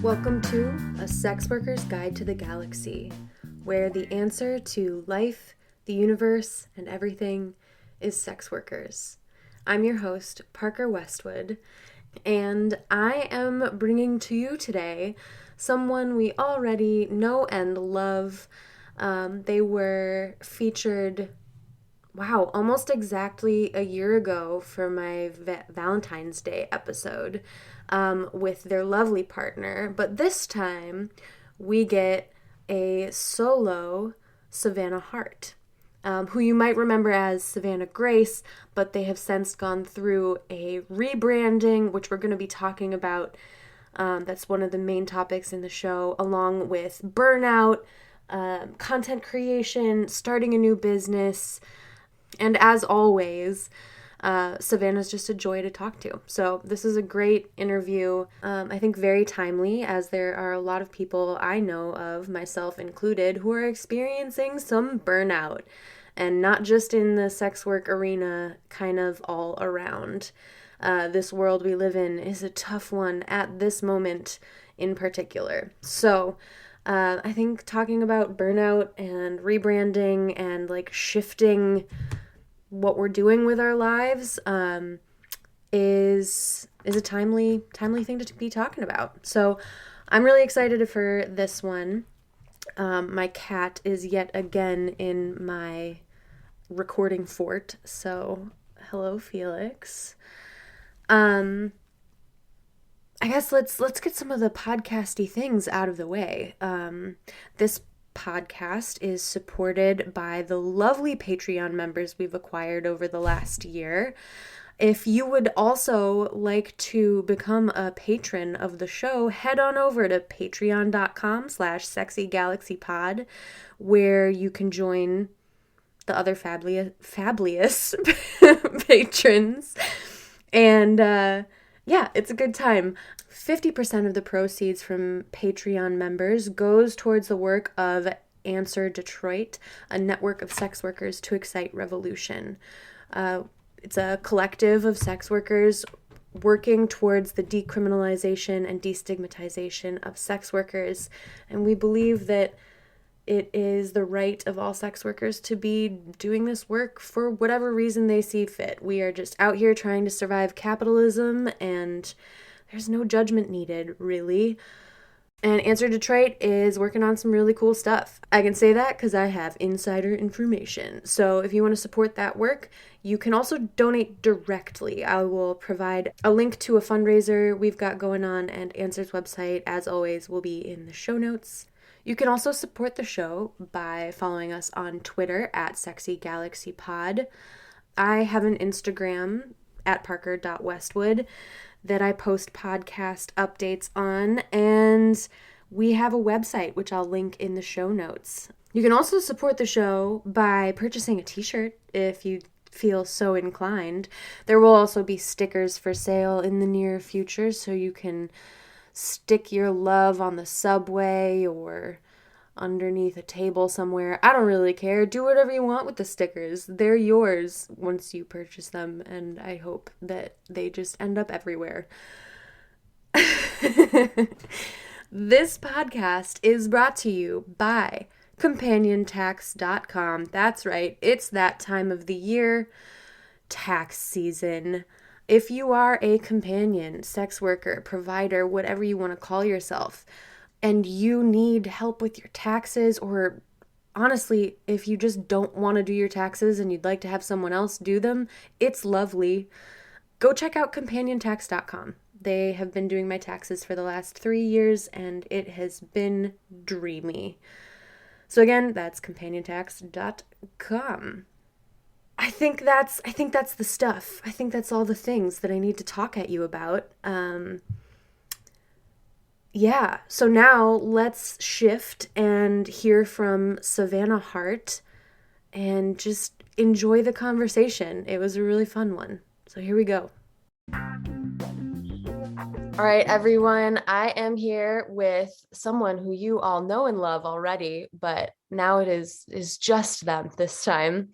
Welcome to A Sex Worker's Guide to the Galaxy, where the answer to life, the universe, and everything is sex workers. I'm your host, Parker Westwood, and I am bringing to you today someone we already know and love. They were featured, almost exactly a year ago for my Valentine's Day episode with their lovely partner. But this time we get a solo Savannah Hart, who you might remember as Savannah Grace, but they have since gone through a rebranding, which we're going to be talking about. That's one of the main topics in the show, along with burnout, content creation, starting a new business. And as always, Savannah's just a joy to talk to. So this is a great interview. I think very timely, as there are a lot of people I know of, myself included, who are experiencing some burnout. And not just in the sex work arena, kind of all around. This world we live in is a tough one at this moment in particular. So I think talking about burnout and rebranding and like shifting what we're doing with our lives is a timely thing to be talking about. So I'm really excited for this one. My cat is yet again in my recording fort, so hello, Felix. I guess let's get some of the podcasty things out of the way. This podcast is supported by the lovely Patreon members we've acquired over the last year. If you would also like to become a patron of the show, head on over to patreon.com/sexygalaxypod, where you can join the other fabulous patrons. And it's a good time. 50% of the proceeds from Patreon members goes towards the work of Answer Detroit, a network of sex workers to excite revolution. It's a collective of sex workers working towards the decriminalization and destigmatization of sex workers. And we believe that it is the right of all sex workers to be doing this work for whatever reason they see fit. We are just out here trying to survive capitalism, and there's no judgment needed, really. And Answer Detroit is working on some really cool stuff. I can say that because I have insider information. So if you want to support that work, you can also donate directly. I will provide a link to a fundraiser we've got going on, and Answer's website, as always, will be in the show notes. You can also support the show by following us on Twitter at sexygalaxypod. I have an Instagram at parker.westwood that I post podcast updates on, and we have a website, which I'll link in the show notes. You can also support the show by purchasing a t-shirt if you feel so inclined. There will also be stickers for sale in the near future, so you can stick your love on the subway or underneath a table somewhere. I don't really care. Do whatever you want with the stickers. They're yours once you purchase them, and I hope that they just end up everywhere. This podcast is brought to you by CompanionTax.com. That's right, it's that time of the year, tax season. If you are a companion, sex worker, provider, whatever you want to call yourself, and you need help with your taxes, or honestly, if you just don't want to do your taxes and you'd like to have someone else do them, it's lovely. Go check out CompanionTax.com. They have been doing my taxes for the last 3 years, and it has been dreamy. So again, that's CompanionTax.com. I think that's the stuff. I think that's all the things that I need to talk at you about. So now let's shift and hear from Savannah Hart and just enjoy the conversation. It was a really fun one. So here we go. All right, everyone, I am here with someone who you all know and love already, but now it is just them this time.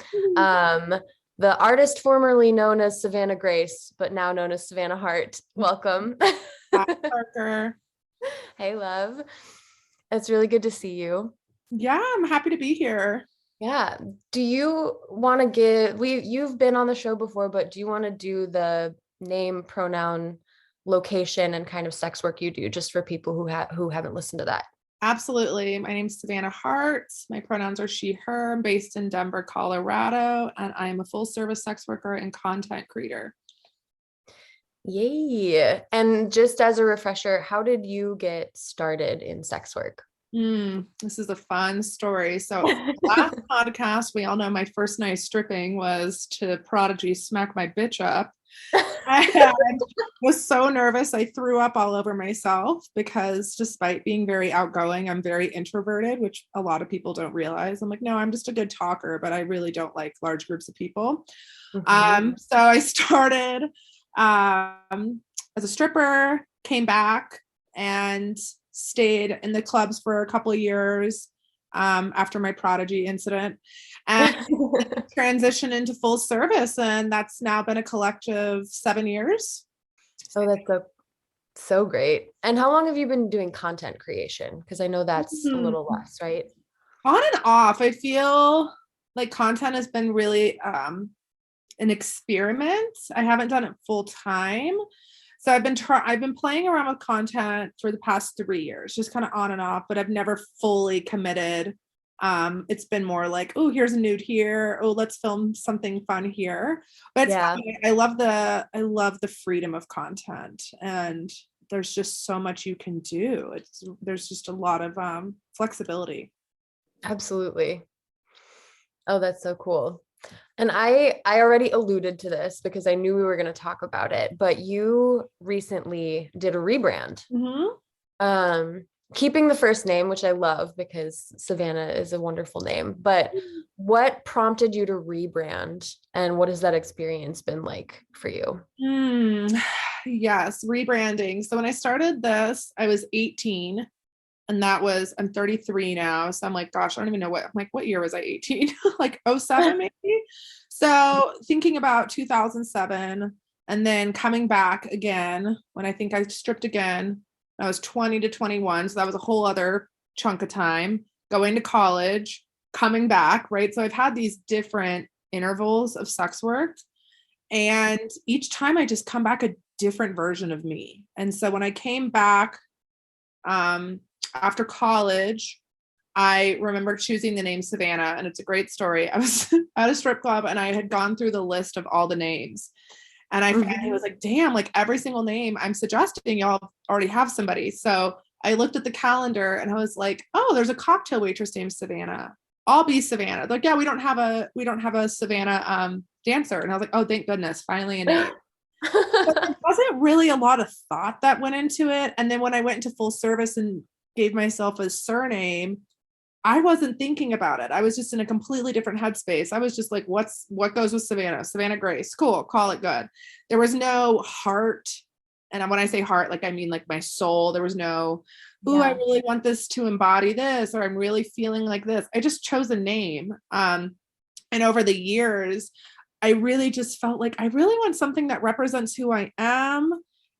the artist formerly known as Savannah Grace, but now known as Savannah Hart. Welcome. Hi, Parker. Hey, love. It's really good to see you. Yeah, I'm happy to be here. Yeah. Do you want to give you've been on the show before, but do you want to do the name, pronoun, location, and kind of sex work you do just for people who haven't listened to that? Absolutely. My name's Savannah Hart. My pronouns are she, her. I'm based in Denver, Colorado, and I am a full service sex worker and content creator. Yay. And just as a refresher, how did you get started in sex work? This is a fun story. So, last podcast, we all know my first night stripping was to Prodigy Smack My Bitch Up. I was so nervous. I threw up all over myself because despite being very outgoing, I'm very introverted, which a lot of people don't realize. I'm like, no, I'm just a good talker, but I really don't like large groups of people. So I started as a stripper, came back and stayed in the clubs for a couple of years after my Prodigy incident, and transitioned into full service. And that's now been a collective 7 years. Oh, that's so great. And how long have you been doing content creation? Because I know that's a little less, right? On and off. I feel like content has been really an experiment. I haven't done it full time. So I've been playing around with content for the past 3 years, just kind of on and off, but I've never fully committed. It's been more like, oh, here's a nude here. Oh, let's film something fun here. But I love the freedom of content, and there's just so much you can do. There's just a lot of flexibility. Absolutely. Oh, that's so cool. And I already alluded to this because I knew we were going to talk about it, but you recently did a rebrand. Keeping the first name, which I love because Savannah is a wonderful name, but what prompted you to rebrand and what has that experience been like for you? Yes, rebranding. So when I started this, I was 18, and I'm 33 now. So I'm like, gosh, I don't even know what year was I 18? Like 07 maybe. So thinking about 2007 and then coming back again when I think I stripped again, I was 20 to 21. So that was a whole other chunk of time going to college, coming back, right? So I've had these different intervals of sex work. And each time I just come back a different version of me. And so when I came back after college, I remember choosing the name Savannah, and it's a great story. I was at a strip club and I had gone through the list of all the names. And I finally was like, damn, like every single name I'm suggesting, y'all already have somebody. So I looked at the calendar and I was like, oh, there's a cocktail waitress named Savannah. I'll be Savannah. They're like, yeah, we don't have a Savannah dancer. And I was like, oh, thank goodness, finally a name. But there wasn't really a lot of thought that went into it. And then when I went into full service and gave myself a surname, I wasn't thinking about it. I was just in a completely different headspace. I was just like, what goes with Savannah? Savannah Grace. Cool. Call it good. There was no heart. And when I say heart, like, I mean, like my soul. There was no, ooh, I really want this to embody this, or I'm really feeling like this. I just chose a name. And over the years, I really just felt like I really want something that represents who I am.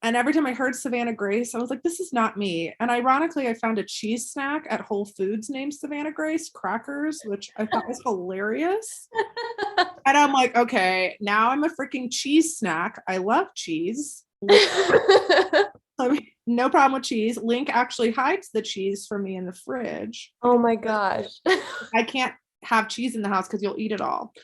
And every time I heard Savannah Grace, I was like, this is not me. And ironically, I found a cheese snack at Whole Foods named Savannah Grace crackers, which I thought was hilarious. And I'm like, okay, now I'm a freaking cheese snack. I love cheese. No problem with cheese. Link actually hides the cheese for me in the fridge. Oh my gosh. I can't have cheese in the house because you'll eat it all.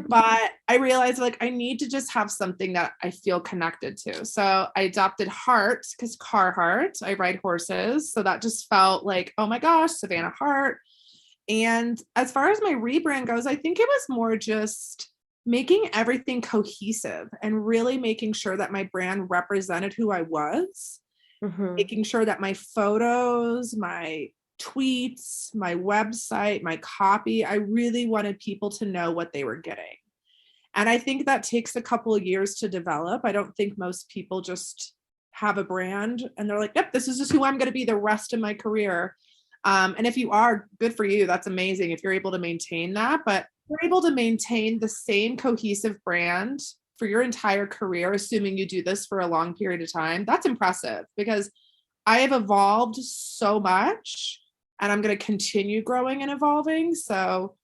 But I realized like I need to just have something that I feel connected to. So I adopted Hart because Carhartt, I ride horses. So that just felt like, oh my gosh, Savannah Hart. And as far as my rebrand goes, I think it was more just making everything cohesive and really making sure that my brand represented who I was, making sure that my photos, my tweets, my website, my copy, I really wanted people to know what they were getting. And I think that takes a couple of years to develop. I don't think most people just have a brand and they're like, yep, this is just who I'm going to be the rest of my career. And if you are, good for you. That's amazing if you're able to maintain that. But you're able to maintain the same cohesive brand for your entire career, assuming you do this for a long period of time, that's impressive because I have evolved so much and I'm going to continue growing and evolving. So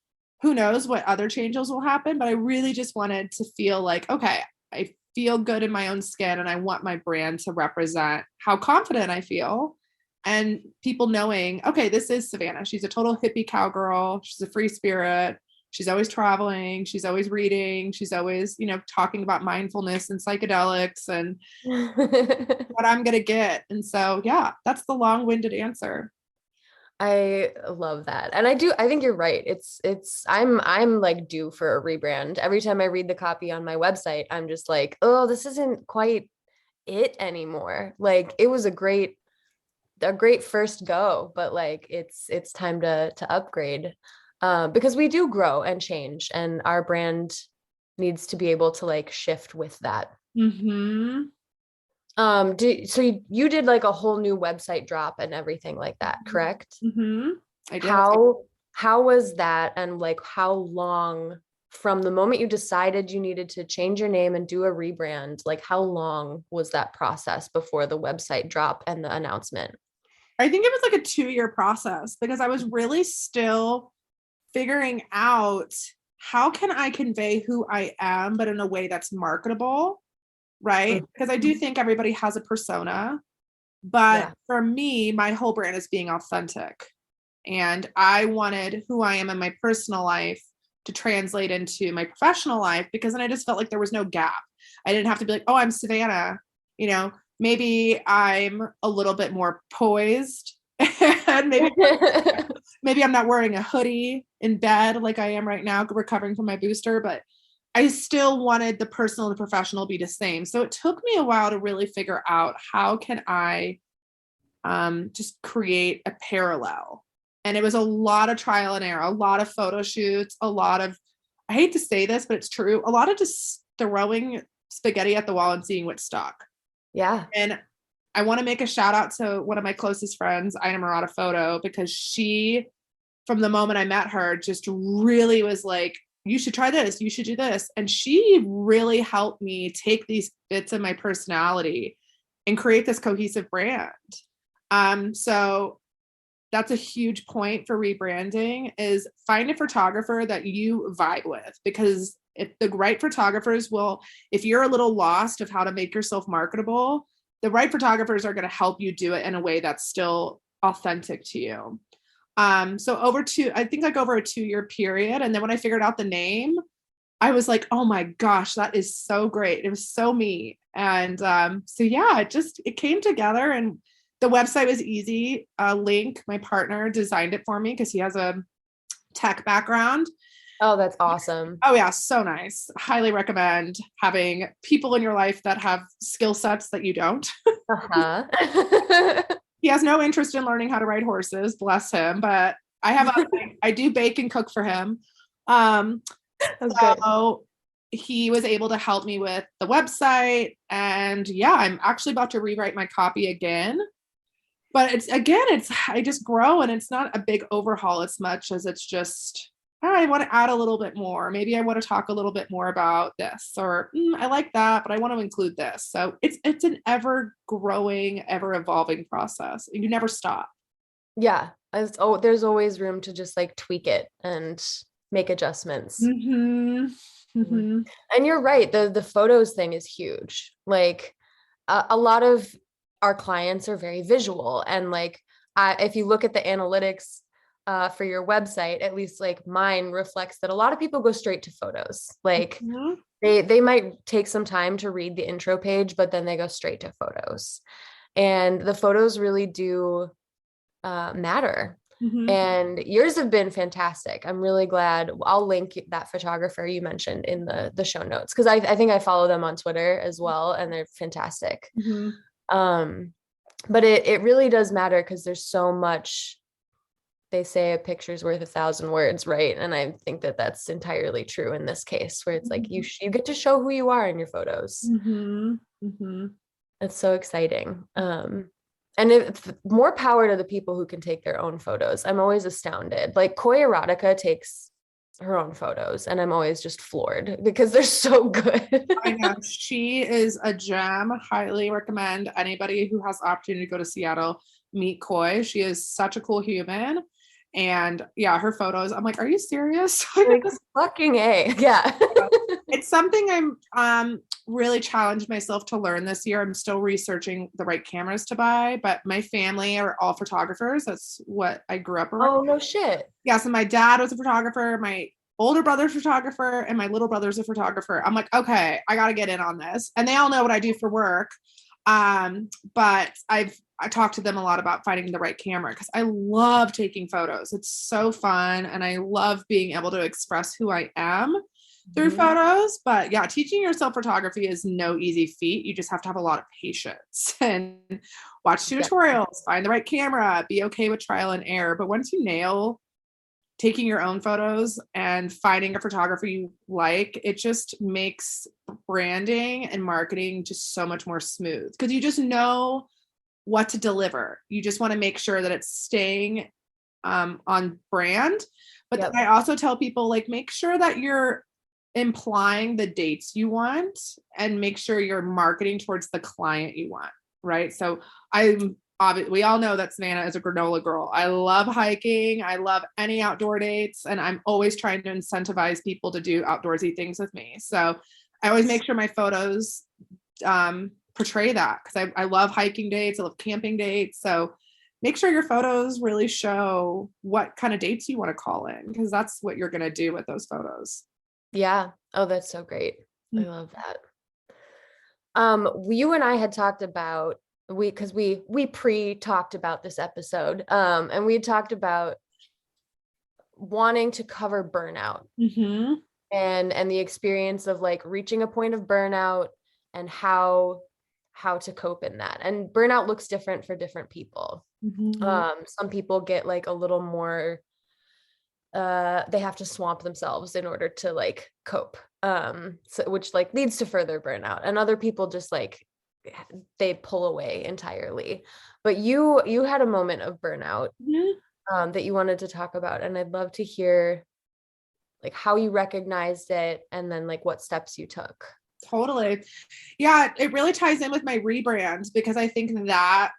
who knows what other changes will happen, but I really just wanted to feel like, okay, I feel good in my own skin and I want my brand to represent how confident I feel. And people knowing, okay, this is Savannah. She's a total hippie cowgirl. She's a free spirit. She's always traveling. She's always reading. She's always, talking about mindfulness and psychedelics and what I'm going to get. And so, yeah, that's the long-winded answer. I love that. And I think you're right. I'm like due for a rebrand. Every time I read the copy on my website, I'm just like, oh, this isn't quite it anymore. Like it was a great first go, but like it's time to upgrade. Because we do grow and change and our brand needs to be able to like shift with that. Mm-hmm. So you did like a whole new website drop and everything like that, correct? Mm-hmm. I did. How was that? And like how long from the moment you decided you needed to change your name and do a rebrand, like how long was that process before the website drop and the announcement? I think it was like a 2-year process because I was really still figuring out how can I convey who I am, but in a way that's marketable, right? Because I do think everybody has a persona, but Yeah. for me, my whole brand is being authentic. And I wanted who I am in my personal life to translate into my professional life because then I just felt like there was no gap. I didn't have to be like, oh, I'm Savannah. Maybe I'm a little bit more poised and maybe I'm not wearing a hoodie in bed like I am right now, recovering from my booster, but I still wanted the personal and the professional to be the same. So it took me a while to really figure out how can I just create a parallel. And it was a lot of trial and error, a lot of photo shoots, I hate to say this, but it's true, a lot of just throwing spaghetti at the wall and seeing what stuck. Yeah. And I want to make a shout out to one of my closest friends, Ina Murata Photo, because she, from the moment I met her, just really was like, you should try this, you should do this. And she really helped me take these bits of my personality and create this cohesive brand. So that's a huge point for rebranding is find a photographer that you vibe with, because if the right photographers will, if you're a little lost of how to make yourself marketable, the right photographers are going to help you do it in a way that's still authentic to you. So I think like over a 2-year period. And then when I figured out the name, I was like, oh my gosh, that is so great. It was so me. And so yeah, it came together and the website was easy. Link, my partner, designed it for me because he has a tech background. Oh, that's awesome. Oh yeah, so nice. Highly recommend having people in your life that have skill sets that you don't. Uh-huh. He has no interest in learning how to ride horses, bless him, but I do bake and cook for him. Um, Oh, good. so he was able to help me with the website. And yeah, I'm actually about to rewrite my copy again. But I just grow and it's not a big overhaul as much as it's just, I want to add a little bit more. Maybe I want to talk a little bit more about this, or I like that, but I want to include this. So it's an ever growing, ever evolving process. You never stop. Yeah. There's always room to just like tweak it and make adjustments. Mm-hmm. Mhm. Mm-hmm. And you're right. The photos thing is huge. Like a lot of our clients are very visual. And like, if you look at the analytics for your website, at least like mine reflects that a lot of people go straight to photos. Like Mm-hmm. they might take some time to read the intro page, but then they go straight to photos. And the photos really do matter. Mm-hmm. And yours have been fantastic. I'm really glad. I'll link that photographer you mentioned in the show notes because I think I follow them on Twitter as well, and they're fantastic. Mm-hmm. But it really does matter because there's so much. They say a picture's worth 1,000 words, right? And I think that that's entirely true in this case, where it's like you get to show who you are in your photos. Mm-hmm. Mm-hmm. It's so exciting. And if more power to the people who can take their own photos. I'm always astounded. Like Koi Erotica takes her own photos, and I'm always just floored because they're so good. I know she is a gem. Highly recommend anybody who has the opportunity to go to Seattle meet Koi. She is such a cool human. And yeah, her photos, I'm like, are you serious? Like fucking A. Yeah. It's something I'm really challenged myself to learn this year. I'm still researching the right cameras to buy, but my family are all photographers. That's what I grew up around. Oh, no shit. Yeah, so my dad was a photographer, my older brother's a photographer, and my little brother's a photographer. I'm like, okay, I got to get in on this. And they all know what I do for work. But I talked to them a lot about finding the right camera because I love taking photos. It's so fun. And I love being able to express who I am through photos. But yeah, teaching yourself photography is no easy feat. You just have to have a lot of patience and watch tutorials, find the right camera, be okay with trial and error. But once you nail taking your own photos and finding a photographer you like, it just makes branding and marketing just so much more smooth because you just know what to deliver. You just want to make sure that it's staying on brand. But then I also tell people, like, make sure that you're implying the dates you want and make sure you're marketing towards the client you want, right? So we all know that Savannah is a granola girl. I love hiking. I love any outdoor dates. And I'm always trying to incentivize people to do outdoorsy things with me. So I always make sure my photos portray that because I love hiking dates. I love camping dates. So make sure your photos really show what kind of dates you want to call in because that's what you're going to do with those photos. Yeah. Oh, that's so great. I love that. You and I had talked about we pre-talked about this episode and we had talked about wanting to cover burnout and the experience of like reaching a point of burnout and how to cope in that. And burnout looks different for different people. Some people get like a little more they have to swamp themselves in order to like cope, which like leads to further burnout, and other people just like they pull away entirely. But you had a moment of burnout that you wanted to talk about, and I'd love to hear like how you recognized it and then like what steps you took. Totally. Yeah, it really ties in with my rebrand because I think that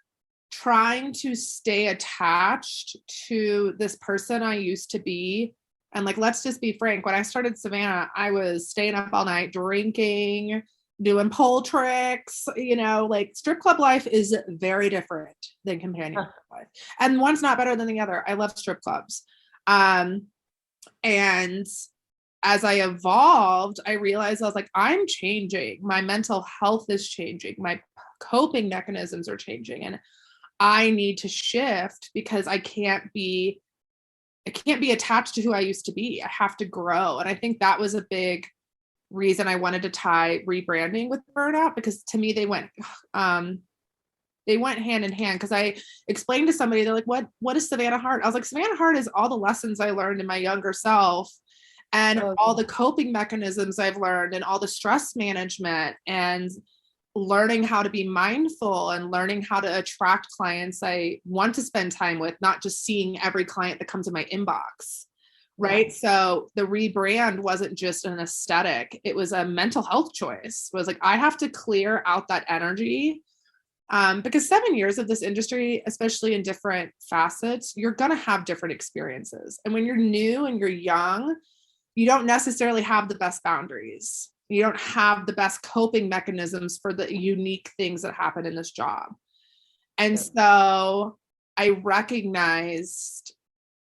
trying to stay attached to this person I used to be. And like, let's just be frank. When I started Savannah, I was staying up all night, drinking, doing pole tricks, like strip club life is very different than companion life. And one's not better than the other. I love strip clubs. And as I evolved, I realized I was like, I'm changing. My mental health is changing. My coping mechanisms are changing. And I need to shift because I can't be attached to who I used to be. I have to grow. And I think that was a big reason I wanted to tie rebranding with burnout because to me they went hand in hand because I explained to somebody, they're like, what is Savannah Hart? I was like, Savannah Hart is all the lessons I learned in my younger self and all the coping mechanisms I've learned and all the stress management and learning how to be mindful and learning how to attract clients I want to spend time with, not just seeing every client that comes in my inbox. Right. Yeah. So the rebrand wasn't just an aesthetic. It was a mental health choice. It was like, I have to clear out that energy because 7 years of this industry, especially in different facets, you're going to have different experiences. And when you're new and you're young, you don't necessarily have the best boundaries. You don't have the best coping mechanisms for the unique things that happen in this job. And so I recognized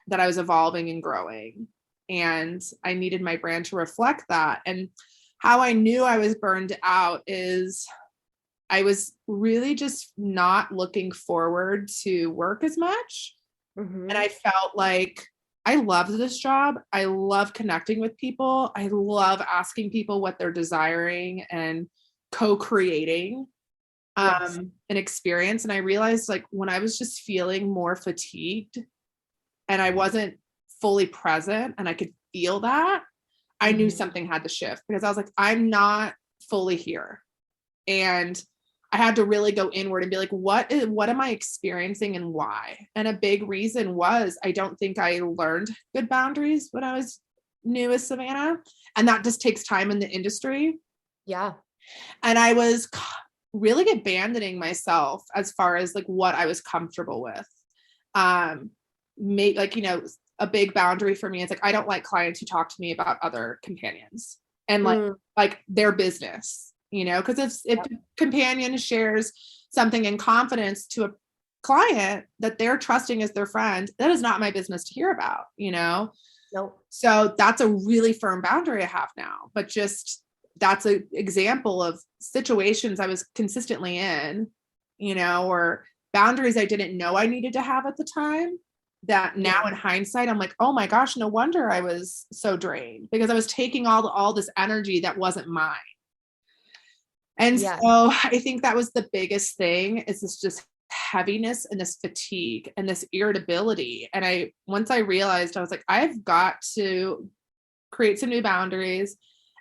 that I was evolving and growing and I needed my brand to reflect that. And how I knew I was burned out is I was really just not looking forward to work as much. And I felt like I loved this job. I love connecting with people. I love asking people what they're desiring and co-creating an experience. And I realized like when I was just feeling more fatigued and I wasn't fully present and I could feel that, I knew something had to shift because I was like, I'm not fully here. And I had to really go inward and be like, what am I experiencing and why? And a big reason was I don't think I learned good boundaries when I was new as Savannah. And that just takes time in the industry. Yeah. And I was really abandoning myself as far as like what I was comfortable with. Like, you know, a big boundary for me is like, I don't like clients who talk to me about other companions and like their business, you know, because if a companion shares something in confidence to a client that they're trusting as their friend, that is not my business to hear about, you know? Nope. So that's a really firm boundary I have now, but just that's an example of situations I was consistently in, you know, or boundaries I didn't know I needed to have at the time, that now in hindsight, I'm like, oh my gosh, no wonder I was so drained, because I was taking all this energy that wasn't mine. And so I think that was the biggest thing, is this just heaviness and this fatigue and this irritability. And once I realized, I was like, I've got to create some new boundaries,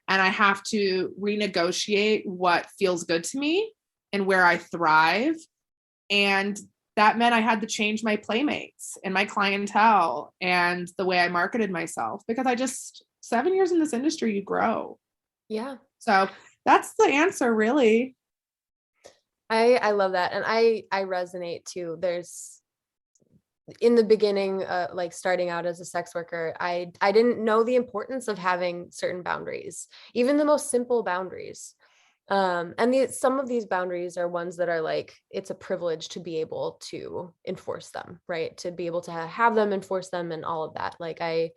and I have to renegotiate what feels good to me and where I thrive. And that meant I had to change my playmates and my clientele and the way I marketed myself, because 7 years in this industry, you grow. Yeah. So that's the answer, really. I love that. And I resonate too. There's, in the beginning, like starting out as a sex worker, I didn't know the importance of having certain boundaries, even the most simple boundaries. And some of these boundaries are ones that are like, it's a privilege to be able to enforce them, right? To be able to have them, enforce them, and all of that. Like I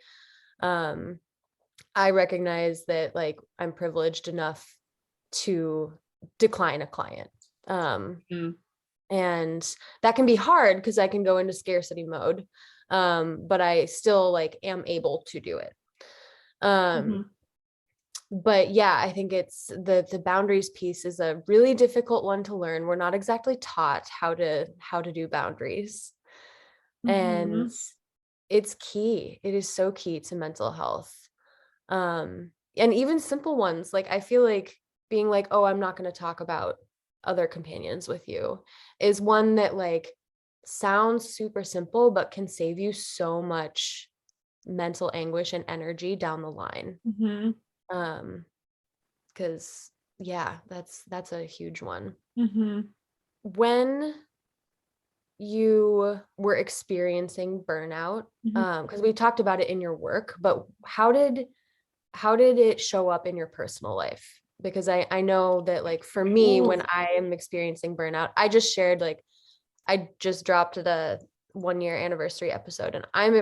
recognize that, like, I'm privileged enough to decline a client. And that can be hard because I can go into scarcity mode. But I still like am able to do it. But yeah, I think it's the boundaries piece is a really difficult one to learn. We're not exactly taught how to do boundaries. And it's key. It is so key to mental health. And even simple ones, like I feel like being like, oh, I'm not going to talk about other companions with you, is one that like sounds super simple, but can save you so much mental anguish and energy down the line. Because that's a huge one. When you were experiencing burnout, because we talked about it in your work, but how did it show up in your personal life? Because I know that, like, for me, when I am experiencing burnout, I just shared, like, I just dropped the 1-year anniversary episode, and I'm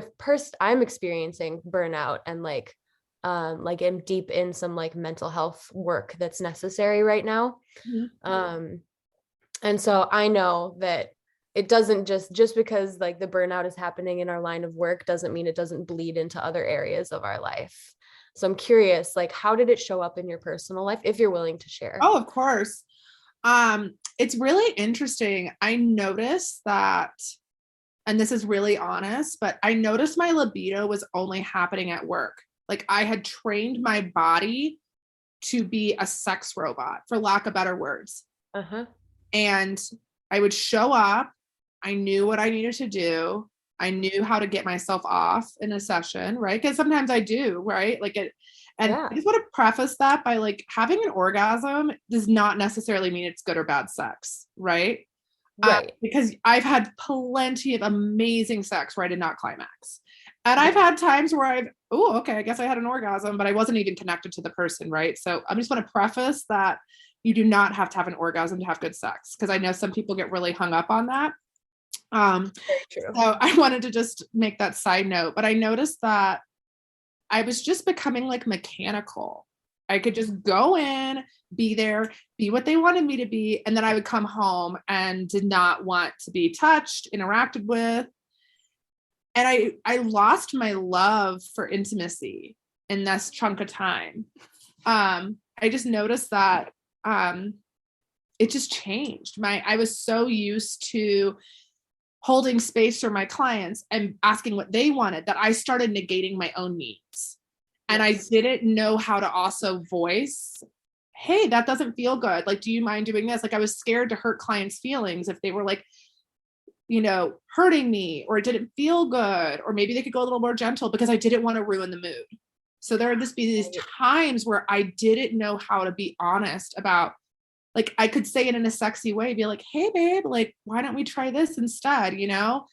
experiencing burnout, and like I'm deep in some like mental health work that's necessary right now. And so I know that it doesn't just because like the burnout is happening in our line of work doesn't mean it doesn't bleed into other areas of our life. So I'm curious, like, how did it show up in your personal life, if you're willing to share? Oh, of course. It's really interesting. I noticed that, and this is really honest, but I noticed my libido was only happening at work. Like I had trained my body to be a sex robot, for lack of better words. And I would show up. I knew what I needed to do. I knew how to get myself off in a session, right? Because sometimes I do, right? Like it, and I just want to preface that by like, having an orgasm does not necessarily mean it's good or bad sex, right? Right. Because I've had plenty of amazing sex where I did not climax. And I've had times where okay, I guess I had an orgasm, but I wasn't even connected to the person, right? So I just want to preface that you do not have to have an orgasm to have good sex, because I know some people get really hung up on that. Very true. So I wanted to just make that side note, but I noticed that I was just becoming like mechanical. I could just go in, be there, be what they wanted me to be, and then I would come home and did not want to be touched, interacted with. And I lost my love for intimacy in this chunk of time. I just noticed that it just changed. I was so used to holding space for my clients and asking what they wanted that I started negating my own needs. And I didn't know how to also voice, hey, that doesn't feel good. Like, do you mind doing this? Like, I was scared to hurt clients' feelings if they were like, you know, hurting me, or it didn't feel good, or maybe they could go a little more gentle, because I didn't want to ruin the mood. So there would just be these times where I didn't know how to be honest about, like, I could say it in a sexy way, be like, hey babe, like, why don't we try this instead? You know,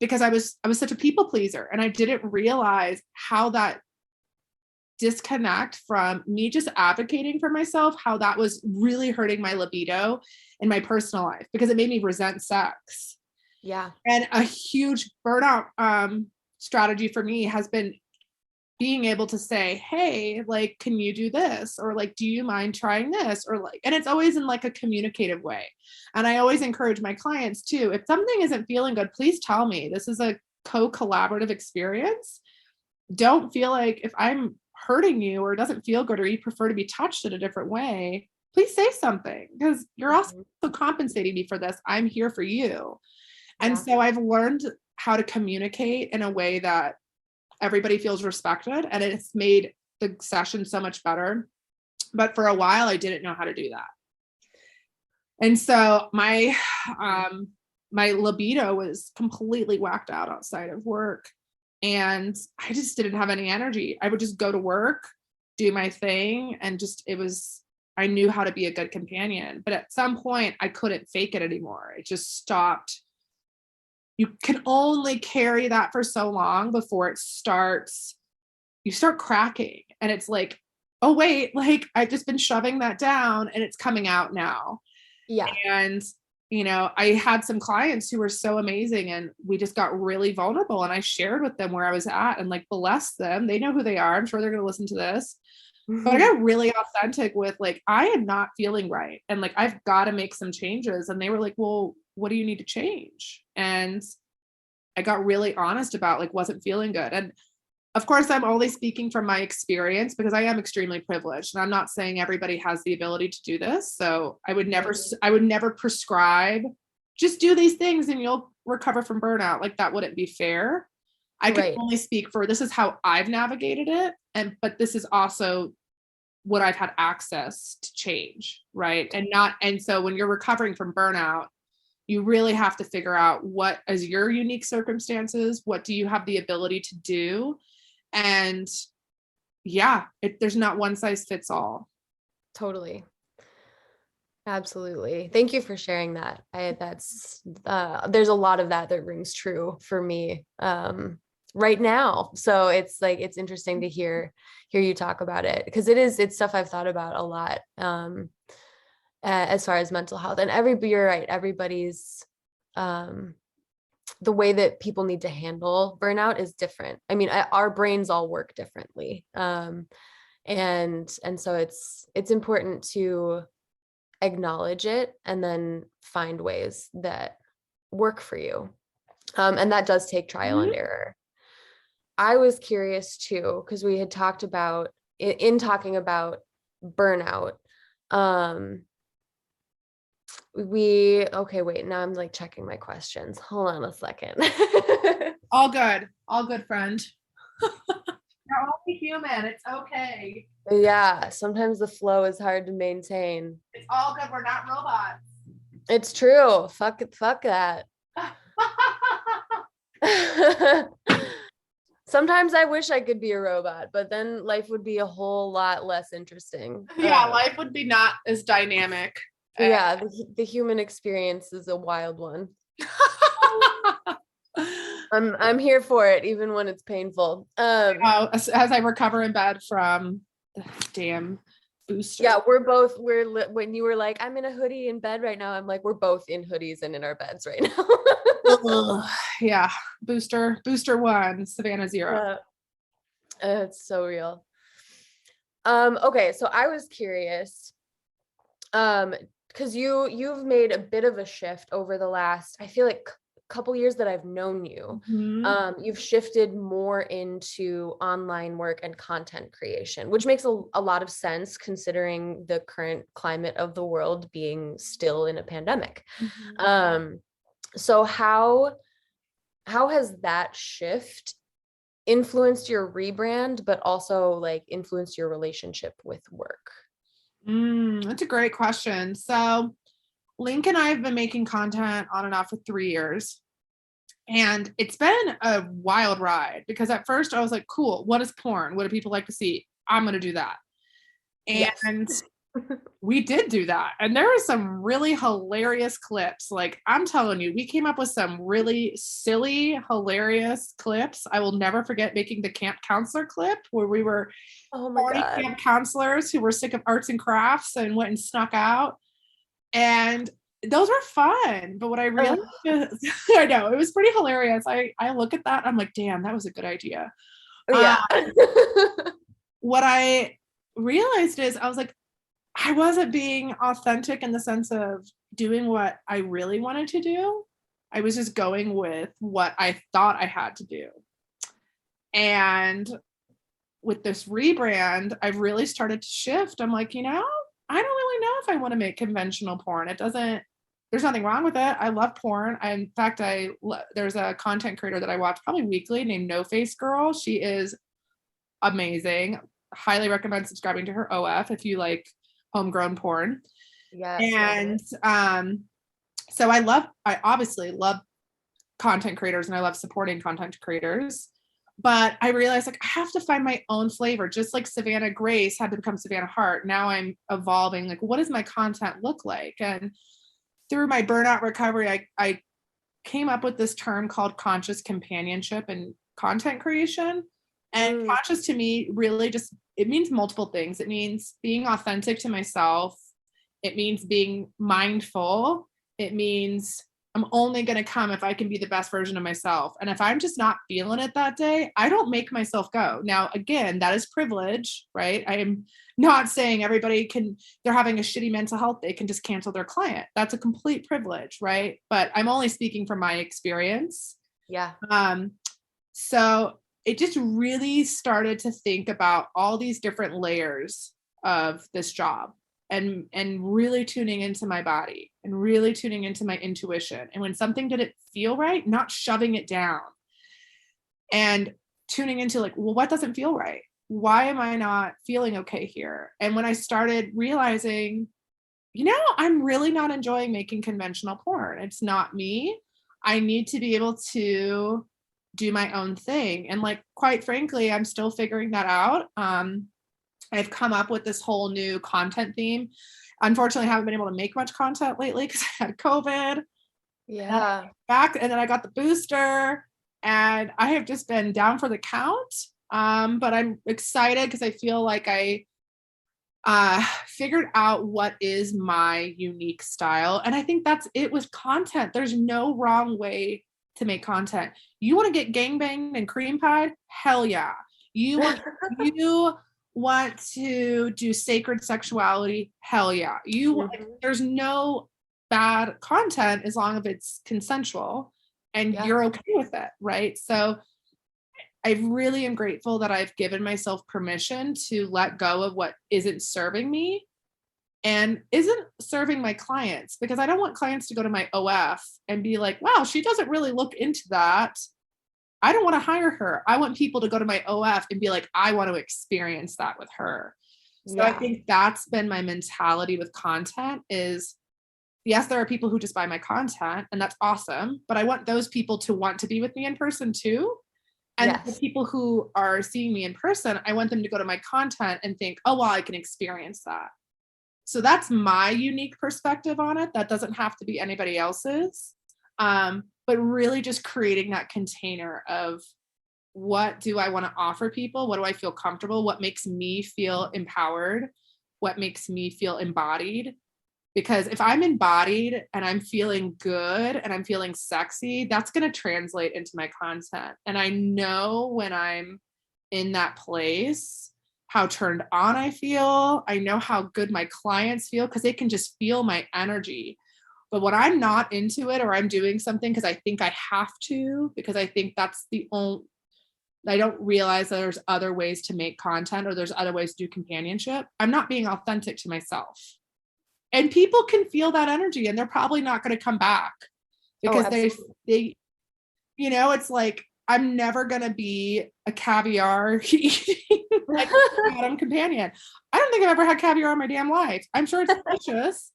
because I was such a people pleaser, and I didn't realize how that disconnect from me just advocating for myself, how that was really hurting my libido in my personal life, because it made me resent sex. Yeah. And a huge burnout strategy for me has been being able to say, hey, like, can you do this? Or like, do you mind trying this? Or like, and it's always in like a communicative way. And I always encourage my clients too, if something isn't feeling good, please tell me. This is a co-collaborative experience. Don't feel like if I'm hurting you or it doesn't feel good or you prefer to be touched in a different way, please say something, because you're also compensating me for this. I'm here for you. And so I've learned how to communicate in a way that everybody feels respected, and it's made the session so much better. But for a while, I didn't know how to do that. And so my libido was completely whacked out outside of work. And I just didn't have any energy. I would just go to work, do my thing, and I knew how to be a good companion. But at some point, I couldn't fake it anymore. It just stopped. You can only carry that for so long before you start cracking. And it's like, oh, wait, like I've just been shoving that down and it's coming out now. Yeah. And, I had some clients who were so amazing, and we just got really vulnerable, and I shared with them where I was at, and like, bless them. They know who they are. I'm sure they're going to listen to this. But I got really authentic with like, I am not feeling right. And like, I've got to make some changes. And they were like, well, what do you need to change? And I got really honest about like, wasn't feeling good. And of course, I'm only speaking from my experience, because I am extremely privileged, and I'm not saying everybody has the ability to do this. So I would never prescribe, just do these things and you'll recover from burnout. Like, that wouldn't be fair. I can only speak for, this is how I've navigated it. But this is also what I've had access to change. Right. And so when you're recovering from burnout, you really have to figure out what is your unique circumstances. What do you have the ability to do? And there's not one size fits all. Totally. Absolutely. Thank you for sharing that. There's a lot of that rings true for me right now. So it's like, it's interesting to hear you talk about it, because it's stuff I've thought about a lot as far as mental health. And you're right, everybody's the way that people need to handle burnout is different. I mean, our brains all work differently. And so it's important to acknowledge it and then find ways that work for you. And that does take trial and error. I was curious too, because we had talked about in talking about burnout. Wait, now I'm like checking my questions. Hold on a second. All good, friend. You're only human. It's okay. Yeah, sometimes the flow is hard to maintain. It's all good. We're not robots. It's true. Fuck that. Sometimes I wish I could be a robot, but then life would be a whole lot less interesting. Yeah, life would be not as dynamic. Yeah, the human experience is a wild one. I'm here for it, even when it's painful. As I recover in bed from the damn booster. Yeah, when you were like, I'm in a hoodie in bed right now, I'm like, we're both in hoodies and in our beds right now. Yeah, booster 1, Savannah 0. It's so real. Okay, so I was curious, because you've made a bit of a shift over the last, I feel like, couple years that I've known you. You've shifted more into online work and content creation, which makes a lot of sense considering the current climate of the world being still in a pandemic. So how has that shift influenced your rebrand, but also like influenced your relationship with work? That's a great question. So Link and I have been making content on and off for 3 years. And it's been a wild ride because at first I was like, cool, what is porn? What do people like to see? I'm going to do that. Yes. And we did do that. And there are some really hilarious clips. Like, I'm telling you, we came up with some really silly, hilarious clips. I will never forget making the camp counselor clip where we were Oh my 40 God. camp counselors who were sick of arts and crafts and went and snuck out. And those were fun. But what I really, I know, it was pretty hilarious. I look at that, I'm like, damn, that was a good idea. Yeah. What I realized is I was like, I wasn't being authentic in the sense of doing what I really wanted to do. I was just going with what I thought I had to do. And with this rebrand, I've really started to shift. I'm like, I don't really know if I want to make conventional porn. There's nothing wrong with it. I love porn. In fact, there's a content creator that I watch probably weekly named No Face Girl. She is amazing. Highly recommend subscribing to her OF if you like homegrown porn. Yes. And so I obviously love content creators and I love supporting content creators, but I realized like I have to find my own flavor, just like Savannah Grace had to become Savannah Hart. Now I'm evolving, like, what does my content look like? And through my burnout recovery, I came up with this term called conscious companionship and content creation. And conscious to me really it means multiple things. It means being authentic to myself. It means being mindful. It means I'm only going to come if I can be the best version of myself. And if I'm just not feeling it that day, I don't make myself go. Now, again, that is privilege, right? I am not saying they're having a shitty mental health, they can just cancel their client. That's a complete privilege, right? But I'm only speaking from my experience. Yeah. So it just really started to think about all these different layers of this job and really tuning into my body and really tuning into my intuition. And when something didn't feel right, not shoving it down and tuning into like, well, what doesn't feel right? Why am I not feeling okay here? And when I started realizing, I'm really not enjoying making conventional porn. It's not me. I need to be able to do my own thing. And like, quite frankly, I'm still figuring that out. I've come up with this whole new content theme. Unfortunately, I haven't been able to make much content lately because I had COVID. Yeah. Back, and then I got the booster and I have just been down for the count. But I'm excited because I feel like I figured out what is my unique style. And I think that's it with content. There's no wrong way to make content. You want to get gangbanged and cream pied? Hell yeah. You want to do sacred sexuality? Hell yeah. There's no bad content as long as it's consensual and you're okay with it, right? So I really am grateful that I've given myself permission to let go of what isn't serving me and isn't serving my clients, because I don't want clients to go to my OF and be like, wow, she doesn't really look into that. I don't want to hire her. I want people to go to my OF and be like, I want to experience that with her. So I think that's been my mentality with content is, yes, there are people who just buy my content and that's awesome, but I want those people to want to be with me in person too. And the people who are seeing me in person, I want them to go to my content and think, oh, well, I can experience that. So that's my unique perspective on it. That doesn't have to be anybody else's. But really just creating that container of what do I want to offer people? What do I feel comfortable? What makes me feel empowered? What makes me feel embodied? Because if I'm embodied and I'm feeling good and I'm feeling sexy, that's going to translate into my content. And I know when I'm in that place, how turned on I feel. I know how good my clients feel because they can just feel my energy. But when I'm not into it or I'm doing something because I think I have to, because I think that's the only, I don't realize that there's other ways to make content or there's other ways to do companionship, I'm not being authentic to myself. And people can feel that energy and they're probably not going to come back because they, it's like, I'm never going to be a caviar eating like bottom companion. I don't think I've ever had caviar in my damn life. I'm sure it's delicious.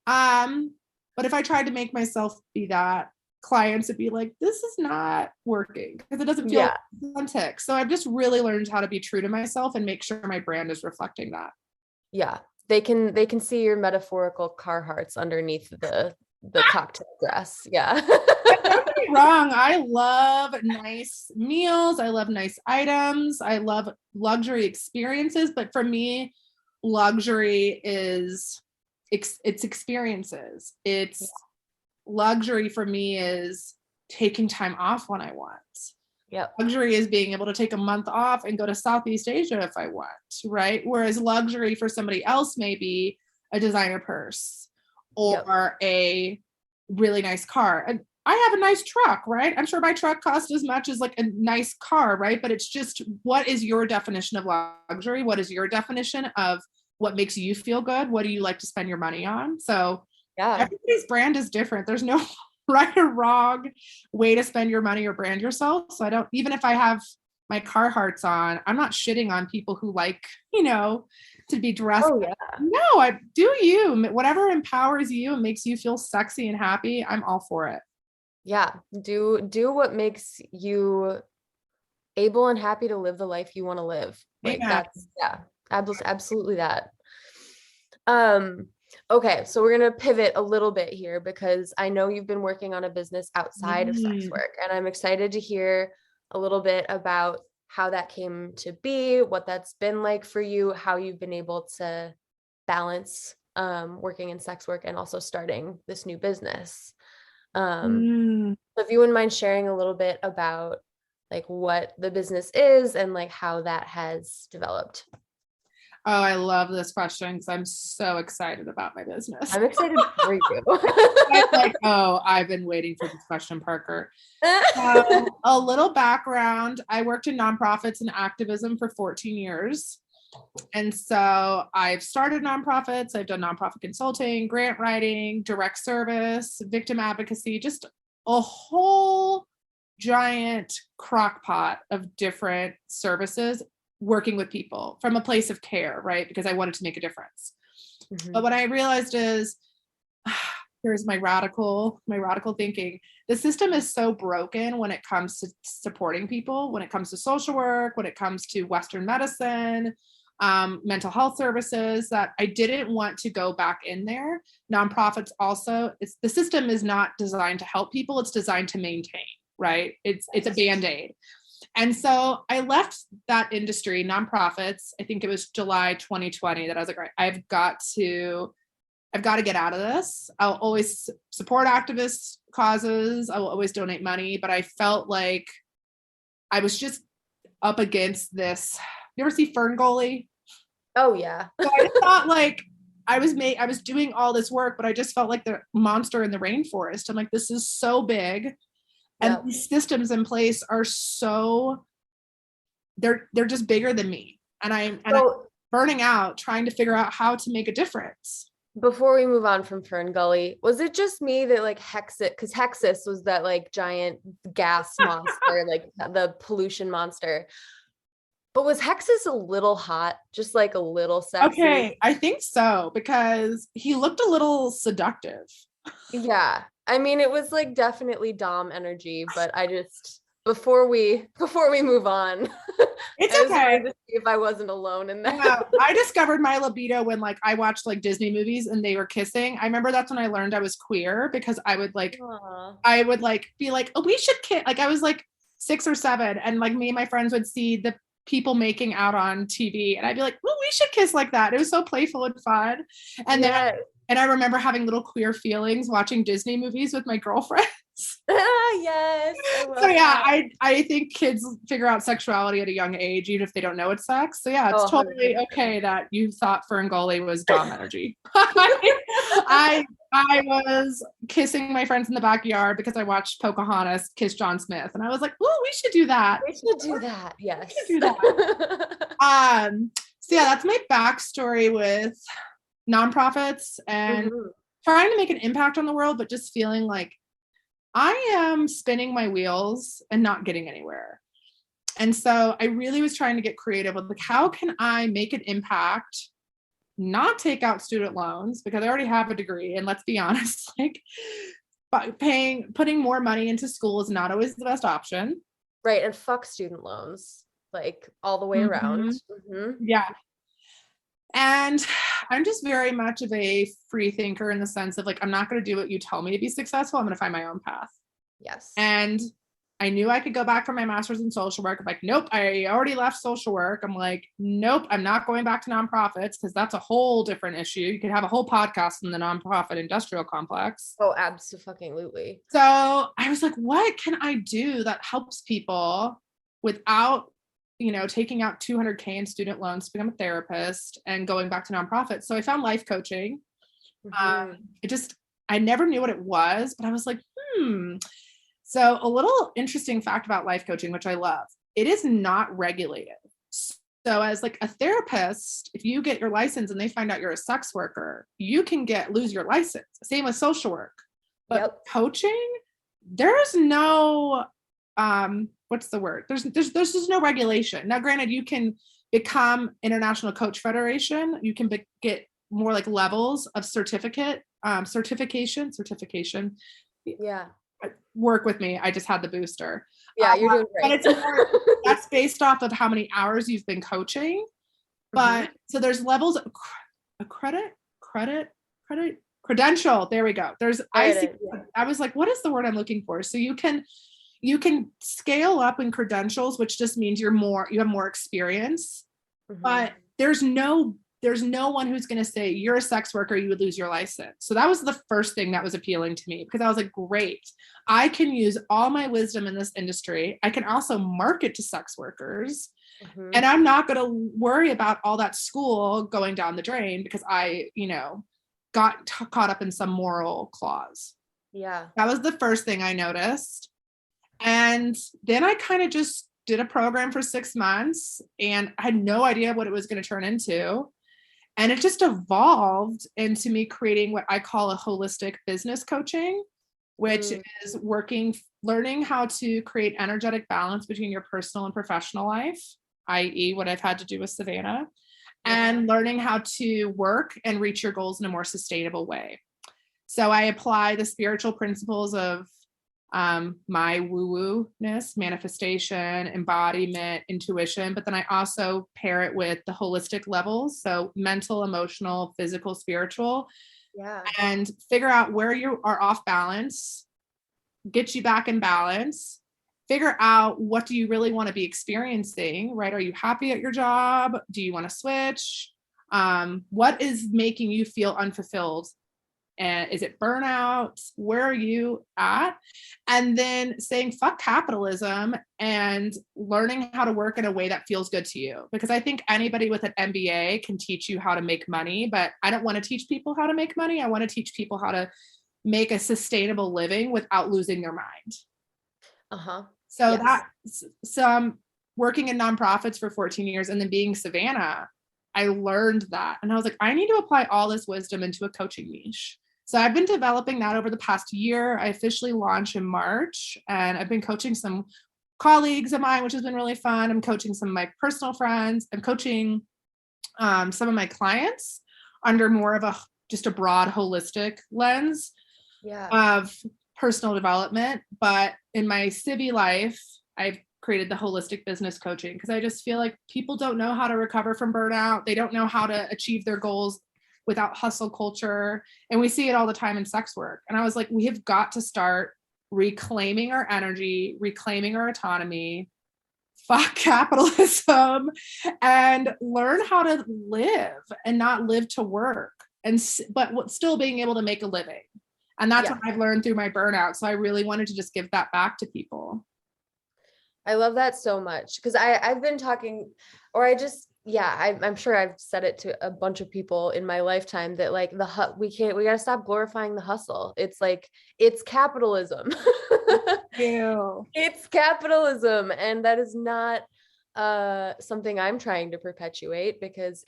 But if I tried to make myself be that, clients would be like, this is not working because it doesn't feel Yeah. authentic. So I've just really learned how to be true to myself and make sure my brand is reflecting that. Yeah. They can see your metaphorical Carhartts underneath the cocktail dress. Yeah. Don't get me wrong. I love nice meals. I love nice items. I love luxury experiences. But for me, luxury is it's experiences. It's luxury for me is taking time off when I want. Yep. Luxury is being able to take a month off and go to Southeast Asia if I want, right? Whereas luxury for somebody else may be a designer purse or a really nice car. And I have a nice truck, right? I'm sure my truck costs as much as like a nice car, right? But it's just, what is your definition of luxury? What is your definition of what makes you feel good? What do you like to spend your money on? So everybody's brand is different. There's no right or wrong way to spend your money or brand yourself. So I don't, even if I have my Carhartts on, I'm not shitting on people who like, to be dressed. Oh yeah. No, I do you. Whatever empowers you and makes you feel sexy and happy, I'm all for it. Yeah. Do what makes you able and happy to live the life you want to live. Like that's absolutely that. Okay, so we're going to pivot a little bit here because I know you've been working on a business outside of sex work, and I'm excited to hear a little bit about how that came to be, what that's been like for you, how you've been able to balance working in sex work and also starting this new business. So if you wouldn't mind sharing a little bit about like what the business is and like how that has developed. Oh, I love this question because I'm so excited about my business. I'm excited for you. I'm like, oh, I've been waiting for this question, Parker. A little background. I worked in nonprofits and activism for 14 years. And so I've started nonprofits. I've done nonprofit consulting, grant writing, direct service, victim advocacy, just a whole giant crock pot of different services working with people from a place of care, right? Because I wanted to make a difference. But what I realized is, here's my radical thinking. The system is so broken when it comes to supporting people, when it comes to social work, when it comes to Western medicine, mental health services, that I didn't want to go back in there. Nonprofits also, the system is not designed to help people, it's designed to maintain, right? It's a Band-Aid. And so I left that industry, nonprofits. I think it was July 2020 that I was like, right, I've got to get out of this. I'll always support activist causes. I will always donate money, but I felt like I was just up against this. You ever see Ferngully? Oh yeah. So I thought like I was doing all this work, but I just felt like the monster in the rainforest. I'm like, this is so big. And these systems in place are so, they're just bigger than me. And I'm burning out trying to figure out how to make a difference. Before we move on from Fern Gully, was it just me that like because Hexus was that like giant gas monster, like the pollution monster. But was Hexus a little hot, just like a little sexy? Okay, I think so, because he looked a little seductive. Yeah. I mean, it was like definitely Dom energy, but I just before we move on, it's I okay. To see if I wasn't alone in that. Yeah, I discovered my libido when like I watched like Disney movies and they were kissing. I remember that's when I learned I was queer, because I would like be like, oh, we should kiss. Like I was like 6 or 7, and like me and my friends would see the people making out on TV, and I'd be like, well, we should kiss like that. It was so playful and fun. And then I remember having little queer feelings watching Disney movies with my girlfriends. Yes. So yeah, I think kids figure out sexuality at a young age, even if they don't know it's sex. So yeah, it's totally okay that you thought Ferngully was Dom energy. I was kissing my friends in the backyard because I watched Pocahontas kiss John Smith, and I was like, "Oh, we should do that. We should do that. Yes, we should do that." So yeah, that's my backstory with nonprofits and trying to make an impact on the world, but just feeling like I am spinning my wheels and not getting anywhere. And so I really was trying to get creative with like, how can I make an impact, not take out student loans because I already have a degree. And let's be honest, like but putting more money into school is not always the best option. Right. And fuck student loans, like all the way around. Yeah. And I'm just very much of a free thinker in the sense of like, I'm not going to do what you tell me to be successful. I'm going to find my own path. Yes. And I knew I could go back for my master's in social work. I'm like, nope, I already left social work. I'm like, nope, I'm not going back to nonprofits because that's a whole different issue. You could have a whole podcast in the nonprofit industrial complex. Oh, absolutely. So I was like, what can I do that helps people without, taking out $200K in student loans to become a therapist and going back to nonprofits? So I found life coaching. I never knew what it was, but I was like, So a little interesting fact about life coaching, which I love, it is not regulated. So as like a therapist, if you get your license and they find out you're a sex worker, you can lose your license. Same with social work. But coaching, there's no, what's the word? There's just no regulation. Now, granted, you can become International Coach Federation. You can get more like levels of certification. Yeah. Work with me. I just had the booster. Yeah, you're doing great. But that's based off of how many hours you've been coaching. But so there's levels of credential. There we go. I was like, what is the word I'm looking for? So you can scale up in credentials, which just means you have more experience. But there's no one who's going to say you're a sex worker, you would lose your license. So that was the first thing that was appealing to me, because I was like, great, I can use all my wisdom in this industry. I can also market to sex workers, and I'm not going to worry about all that school going down the drain because I, got caught up in some moral clause. Yeah. That was the first thing I noticed. And then I kind of just did a program for 6 months and I had no idea what it was going to turn into. And it just evolved into me creating what I call a holistic business coaching, which is learning how to create energetic balance between your personal and professional life, i.e. what I've had to do with Savannah, and learning how to work and reach your goals in a more sustainable way. So I apply the spiritual principles of my woo-woo-ness, manifestation, embodiment, intuition, but then I also pair it with the holistic levels. So mental, emotional, physical, spiritual, and figure out where you are off balance, get you back in balance, figure out what do you really want to be experiencing, right? Are you happy at your job? Do you want to switch? What is making you feel unfulfilled? And is it burnout? Where are you at? And then saying fuck capitalism and learning how to work in a way that feels good to you. Because I think anybody with an MBA can teach you how to make money, but I don't want to teach people how to make money. I want to teach people how to make a sustainable living without losing their mind. So I'm working in nonprofits for 14 years, and then being Savannah, I learned that. And I was like, I need to apply all this wisdom into a coaching niche. So I've been developing that over the past year. I officially launched in March, and I've been coaching some colleagues of mine, which has been really fun. I'm coaching some of my personal friends. I'm coaching some of my clients under more of just a broad holistic lens of personal development. But in my civvy life, I've created the holistic business coaching because I just feel like people don't know how to recover from burnout. They don't know how to achieve their goals without hustle culture. And we see it all the time in sex work. And I was like, we have got to start reclaiming our energy, reclaiming our autonomy, fuck capitalism, and learn how to live and not live to work, but still being able to make a living. And that's what I've learned through my burnout. So I really wanted to just give that back to people. I love that so much because I've been talking, or I'm sure I've said it to a bunch of people in my lifetime that like we gotta stop glorifying the hustle. It's like, it's capitalism. It's capitalism. And that is not something I'm trying to perpetuate, because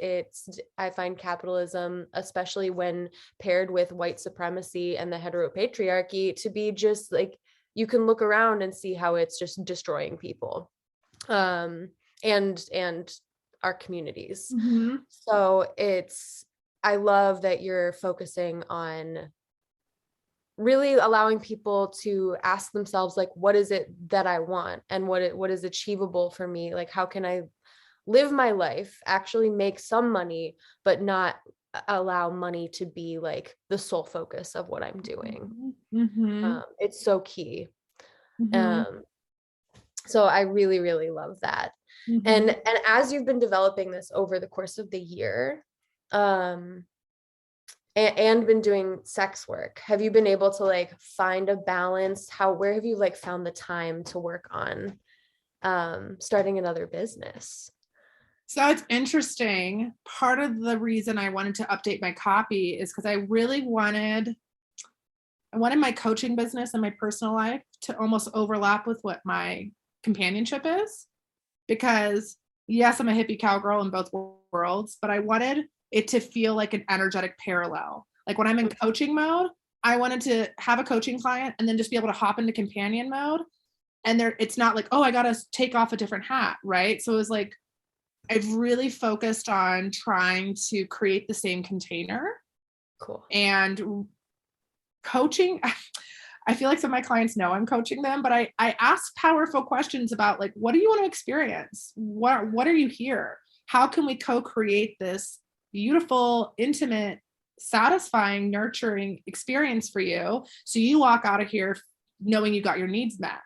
I find capitalism, especially when paired with white supremacy and the heteropatriarchy, to be just like, you can look around and see how it's just destroying people and our communities. So I love that you're focusing on really allowing people to ask themselves, like, what is it that I want, and what is achievable for me? Like, how can I live my life, actually make some money, but not allow money to be like the sole focus of what I'm doing. Mm-hmm. It's so key. Mm-hmm. Um, so I really, really love that. Mm-hmm. And as you've been developing this over the course of the year, and been doing sex work, have you been able to like find a balance? Where have you like found the time to work on starting another business? So it's interesting. Part of the reason I wanted to update my copy is because I wanted my coaching business and my personal life to almost overlap with what my companionship is. Because yes, I'm a hippie cowgirl in both worlds, but I wanted it to feel like an energetic parallel. Like when I'm in coaching mode, I wanted to have a coaching client and then just be able to hop into companion mode. And it's not like, oh, I got to take off a different hat, right? So it was like, I've really focused on trying to create the same container. Cool. And coaching, I feel like some of my clients know I'm coaching them, but I ask powerful questions about like, what do you want to experience? What are you here? How can we co-create this beautiful, intimate, satisfying, nurturing experience for you so you walk out of here knowing you got your needs met?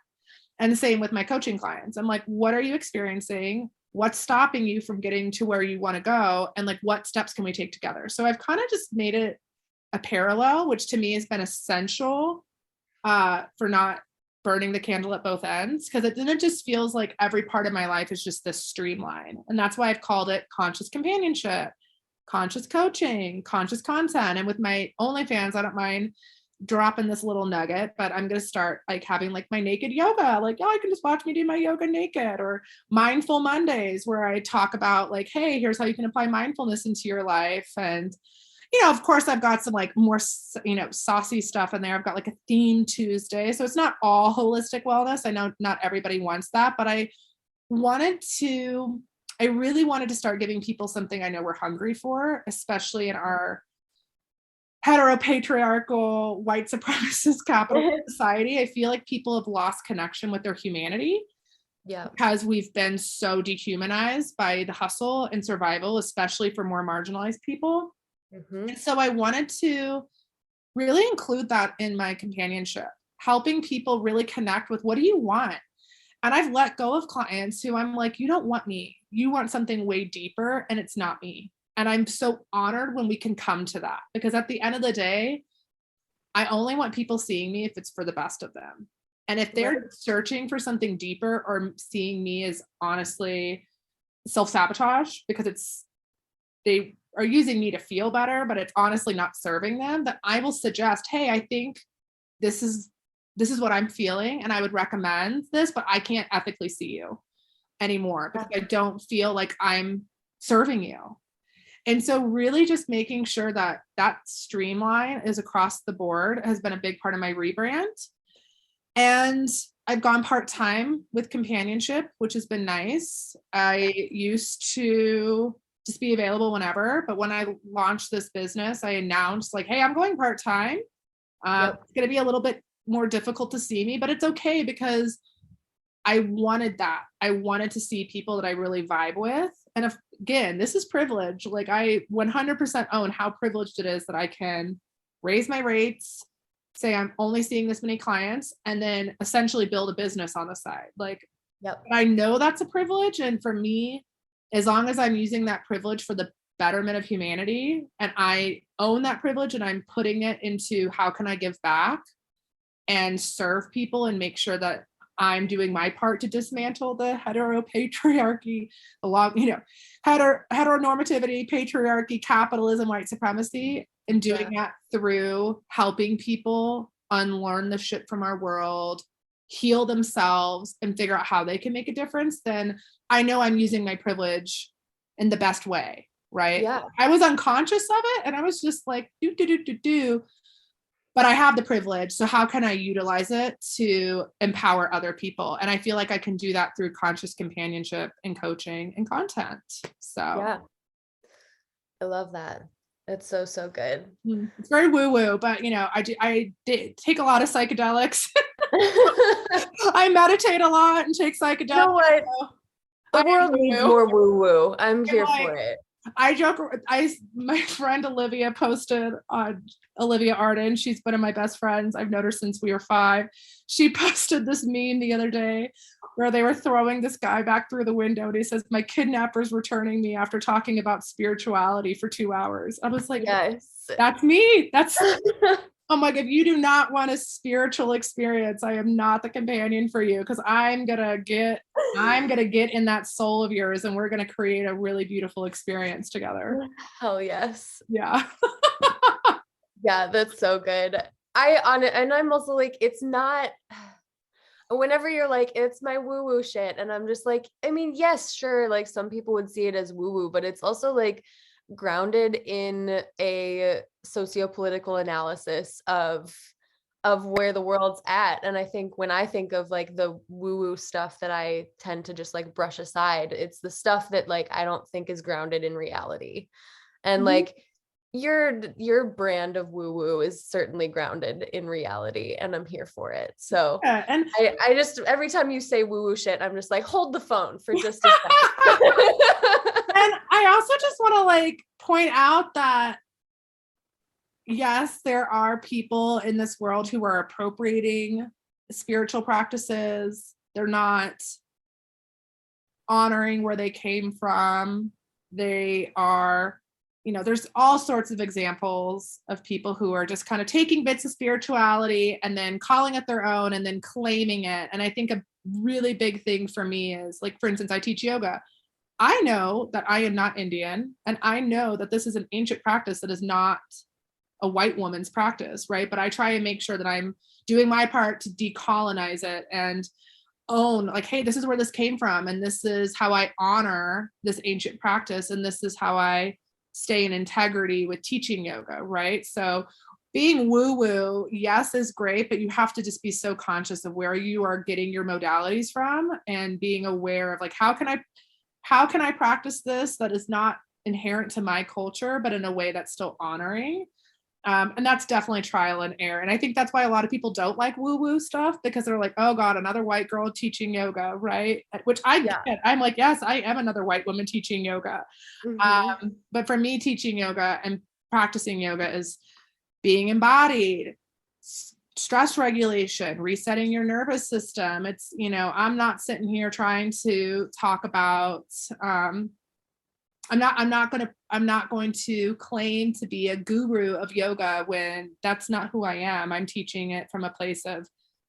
And the same with my coaching clients. I'm like, what are you experiencing? What's stopping you from getting to where you want to go? And like, what steps can we take together? So I've kind of just made it a parallel, which to me has been essential for not burning the candle at both ends. Because then it just feels like every part of my life is just this streamline. And that's why I've called it conscious companionship, conscious coaching, conscious content. And with my OnlyFans, I don't mind dropping this little nugget, but I'm going to start like having like my naked yoga, like, oh, I can just watch me do my yoga naked, or mindful Mondays where I talk about like, hey, here's how you can apply mindfulness into your life. And, of course I've got some like more, saucy stuff in there. I've got like a theme Tuesday. So it's not all holistic wellness. I know not everybody wants that, but I really wanted to start giving people something I know we're hungry for, especially in our heteropatriarchal, white supremacist capitalist society. I feel like people have lost connection with their humanity. Yeah. Because we've been so dehumanized by the hustle and survival, especially for more marginalized people. Mm-hmm. And so I wanted to really include that in my companionship, helping people really connect with what do you want? And I've let go of clients who I'm like, you don't want me. You want something way deeper, and it's not me. And I'm so honored when we can come to that, because at the end of the day, I only want people seeing me if it's for the best of them. And if they're searching for something deeper or seeing me as honestly self-sabotage because they are using me to feel better, but it's honestly not serving them, that I will suggest, hey, I think this is what I'm feeling, and I would recommend this, but I can't ethically see you anymore because I don't feel like I'm serving you. And so really just making sure that streamline is across the board has been a big part of my rebrand. And I've gone part-time with companionship, which has been nice. I used to just be available whenever, but when I launched this business, I announced like, hey, I'm going part-time. It's going to be a little bit more difficult to see me, but it's okay because I wanted that. I wanted to see people that I really vibe with. And again, this is privilege. Like I 100% own how privileged it is that I can raise my rates, say I'm only seeing this many clients, and then essentially build a business on the side. Like, I know that's a privilege. And for me, as long as I'm using that privilege for the betterment of humanity, and I own that privilege and I'm putting it into how can I give back and serve people and make sure that I'm doing my part to dismantle the heteropatriarchy, heteronormativity, patriarchy, capitalism, white supremacy, and doing that through helping people unlearn the shit from our world, heal themselves, and figure out how they can make a difference, then I know I'm using my privilege in the best way, right? Yeah. I was unconscious of it, and I was just like, but I have the privilege. So how can I utilize it to empower other people? And I feel like I can do that through conscious companionship and coaching and content. So yeah, I love that. It's so, so good. It's very woo woo, but I did take a lot of psychedelics. I meditate a lot and take You know psychedelics. what? So The I am world needs woo. more woo woo. I'm I'm here for like, it. I joke. My friend Olivia posted on Olivia Arden. She's one of my best friends. I've known her since we were 5. She posted this meme the other day where they were throwing this guy back through the window, and he says, "My kidnapper's returning me after talking about spirituality for 2 hours." I was like, Yes. "That's me. That's." I'm like, if you do not want a spiritual experience, I am not the companion for you, because I'm gonna get in that soul of yours, and we're gonna create a really beautiful experience together. Hell yes. Yeah. Yeah, that's so good. And I'm also like, it's not, whenever you're like, it's my woo woo shit. And I'm just like, I mean, yes, sure. Like some people would see it as woo woo, but it's also like grounded in a socio-political analysis of where the world's at. And I think when I think of like the woo woo stuff that I tend to just like brush aside, it's the stuff that like I don't think is grounded in reality. And Mhm. like your brand of woo woo is certainly grounded in reality, and I'm here for it. So Yeah, and I just, every time you say woo woo shit, I'm just like, hold the phone for just a second. and I also just want to like point out that yes, there are people in this world who are appropriating spiritual practices. They're not honoring where they came from. They are, there's all sorts of examples of people who are just kind of taking bits of spirituality and then calling it their own and then claiming it. And I think a really big thing for me is, like, for instance, I teach yoga. I know that I am not Indian, and I know that this is an ancient practice that is not a white woman's practice, right? But I try and make sure that I'm doing my part to decolonize it and own, like, hey, this is where this came from, and this is how I honor this ancient practice, and this is how I stay in integrity with teaching yoga, right? So being woo woo, yes, is great, but you have to just be so conscious of where you are getting your modalities from, and being aware of, like, how can I practice this that is not inherent to my culture, but in a way that's still honoring. And that's definitely trial and error. And I think that's why a lot of people don't like woo woo stuff, because they're like, oh God, another white girl teaching yoga, right? Which I Yeah. get. I'm like, yes, I am another white woman teaching yoga. Mm-hmm. But for me, teaching yoga and practicing yoga is being embodied, stress regulation, resetting your nervous system. It's, I'm not sitting here trying to talk about, I'm not going to claim to be a guru of yoga when that's not who I am. I'm teaching it from a place of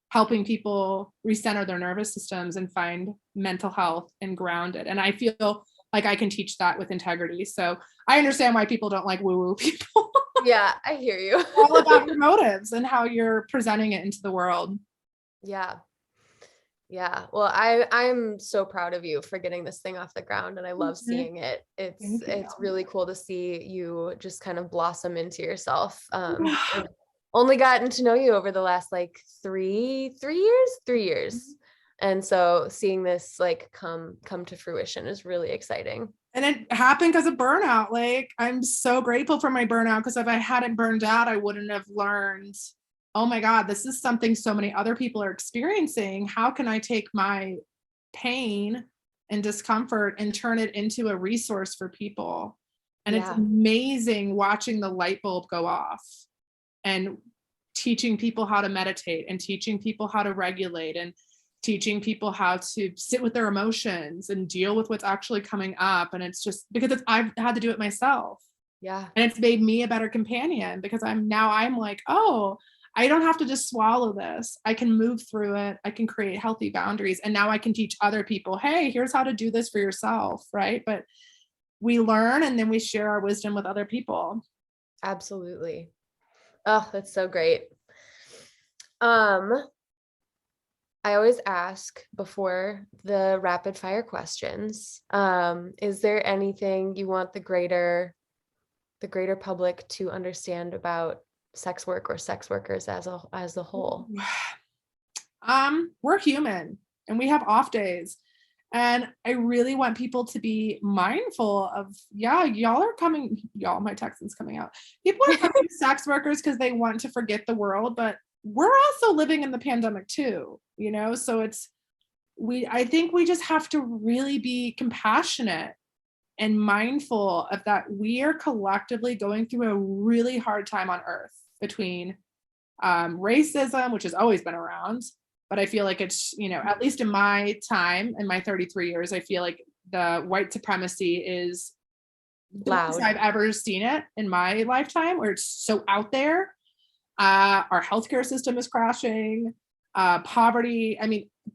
helping people recenter their nervous systems and find mental health and ground it. And I feel like I can teach that with integrity. So I understand why people don't like woo-woo people. Yeah, I hear you. All about your motives and how you're presenting it into the world. Yeah. Yeah. Well, I'm so proud of you for getting this thing off the ground, and I love Mhm. seeing it. It's Thank it's you. really cool to see you just kind of blossom into yourself. I've only gotten to know you over the last like 3 years, 3 years. And so seeing this like come to fruition is really exciting. And it happened because of burnout. Like, I'm so grateful for my burnout, because if I hadn't burned out, I wouldn't have learned, oh my God, this is something so many other people are experiencing. How can I take my pain and discomfort and turn it into a resource for people? And it's Yeah. amazing watching the light bulb go off, and teaching people how to meditate, and teaching people how to regulate, and teaching people how to sit with their emotions and deal with what's actually coming up. And it's just because I've had to do it myself, Yeah. and it's made me a better companion, because I'm like, oh, I don't have to just swallow this. I can move through it. I can create healthy boundaries. And now I can teach other people, hey, here's how to do this for yourself. Right. But we learn, and then we share our wisdom with other people. Absolutely. Oh, that's so great. Um, I always ask before the rapid fire questions, is there anything you want the greater public to understand about sex work or sex workers as a whole? We're human, and we have off days. And I really want people to be mindful of, my Texan's coming out. People are coming to sex workers because they want to forget the world, but we're also living in the pandemic too, So I think we just have to really be compassionate and mindful of that. We are collectively going through a really hard time on earth between racism, which has always been around, but I feel like it's, at least in my time, in my 33 years, I feel like the white supremacy is the most I've ever seen it in my lifetime, where it's so out there. Our healthcare system is crashing, poverty,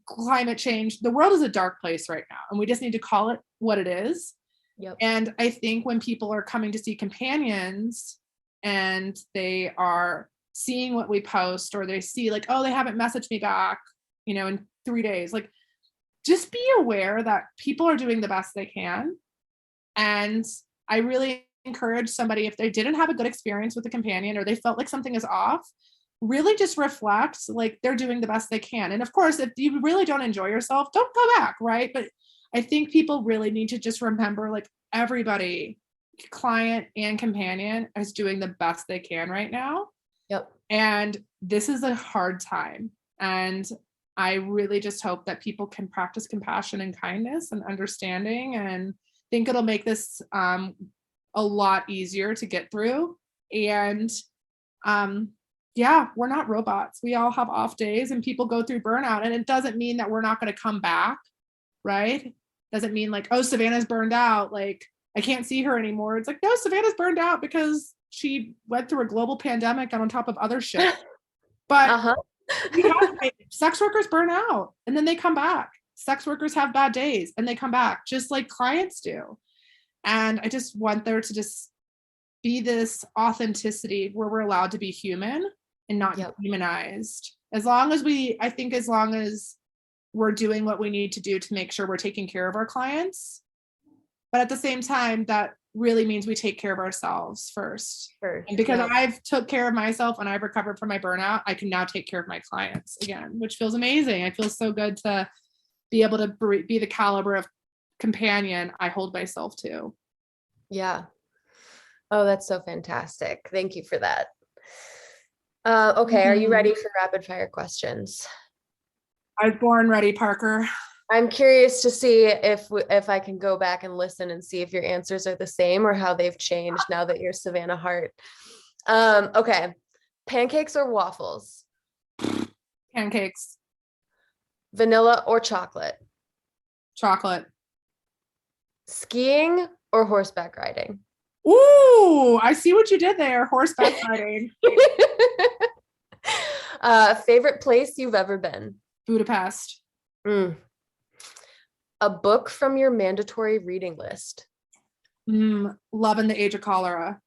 climate change. The world is a dark place right now, and we just need to call it what it is. Yep. And I think when people are coming to see companions and they are seeing what we post, or they see like, oh, they haven't messaged me back, in 3 days, like, just be aware that people are doing the best they can. And I really encourage somebody, if they didn't have a good experience with a companion, or they felt like something is off, really just reflect, like, they're doing the best they can. And of course, if you really don't enjoy yourself, don't go back, right? But I think people really need to just remember, like, everybody, client and companion, is doing the best they can right now. Yep. And this is a hard time. And I really just hope that people can practice compassion and kindness and understanding, and think it'll make this a lot easier to get through. And we're not robots. We all have off days, and people go through burnout. And it doesn't mean that we're not going to come back, right? Doesn't mean like, oh, Savannah's burned out, like, I can't see her anymore. It's like, no, Savannah's burned out because she went through a global pandemic and on top of other shit. But sex workers burn out and then they come back. Sex workers have bad days and they come back, just like clients do. And I just want there to just be this authenticity where we're allowed to be human and not demonized. As long as we're doing what we need to do to make sure we're taking care of our clients. But at the same time, that really means we take care of ourselves first. And because I've took care of myself and I've recovered from my burnout, I can now take care of my clients again, which feels amazing. I feel so good to be able to be the caliber of companion I hold myself to. Yeah. Oh, that's so fantastic. Thank you for that. Okay. Are you ready for rapid fire questions? I was born ready, Parker. I'm curious to see if I can go back and listen and see if your answers are the same or how they've changed now that you're Savannah Hart. Okay. Pancakes or waffles? Pancakes. Vanilla or chocolate? Chocolate. Skiing or horseback riding? Ooh, I see what you did there. Horseback riding. Favorite place you've ever been? Budapest. A book from your mandatory reading list? Love in the Age of Cholera.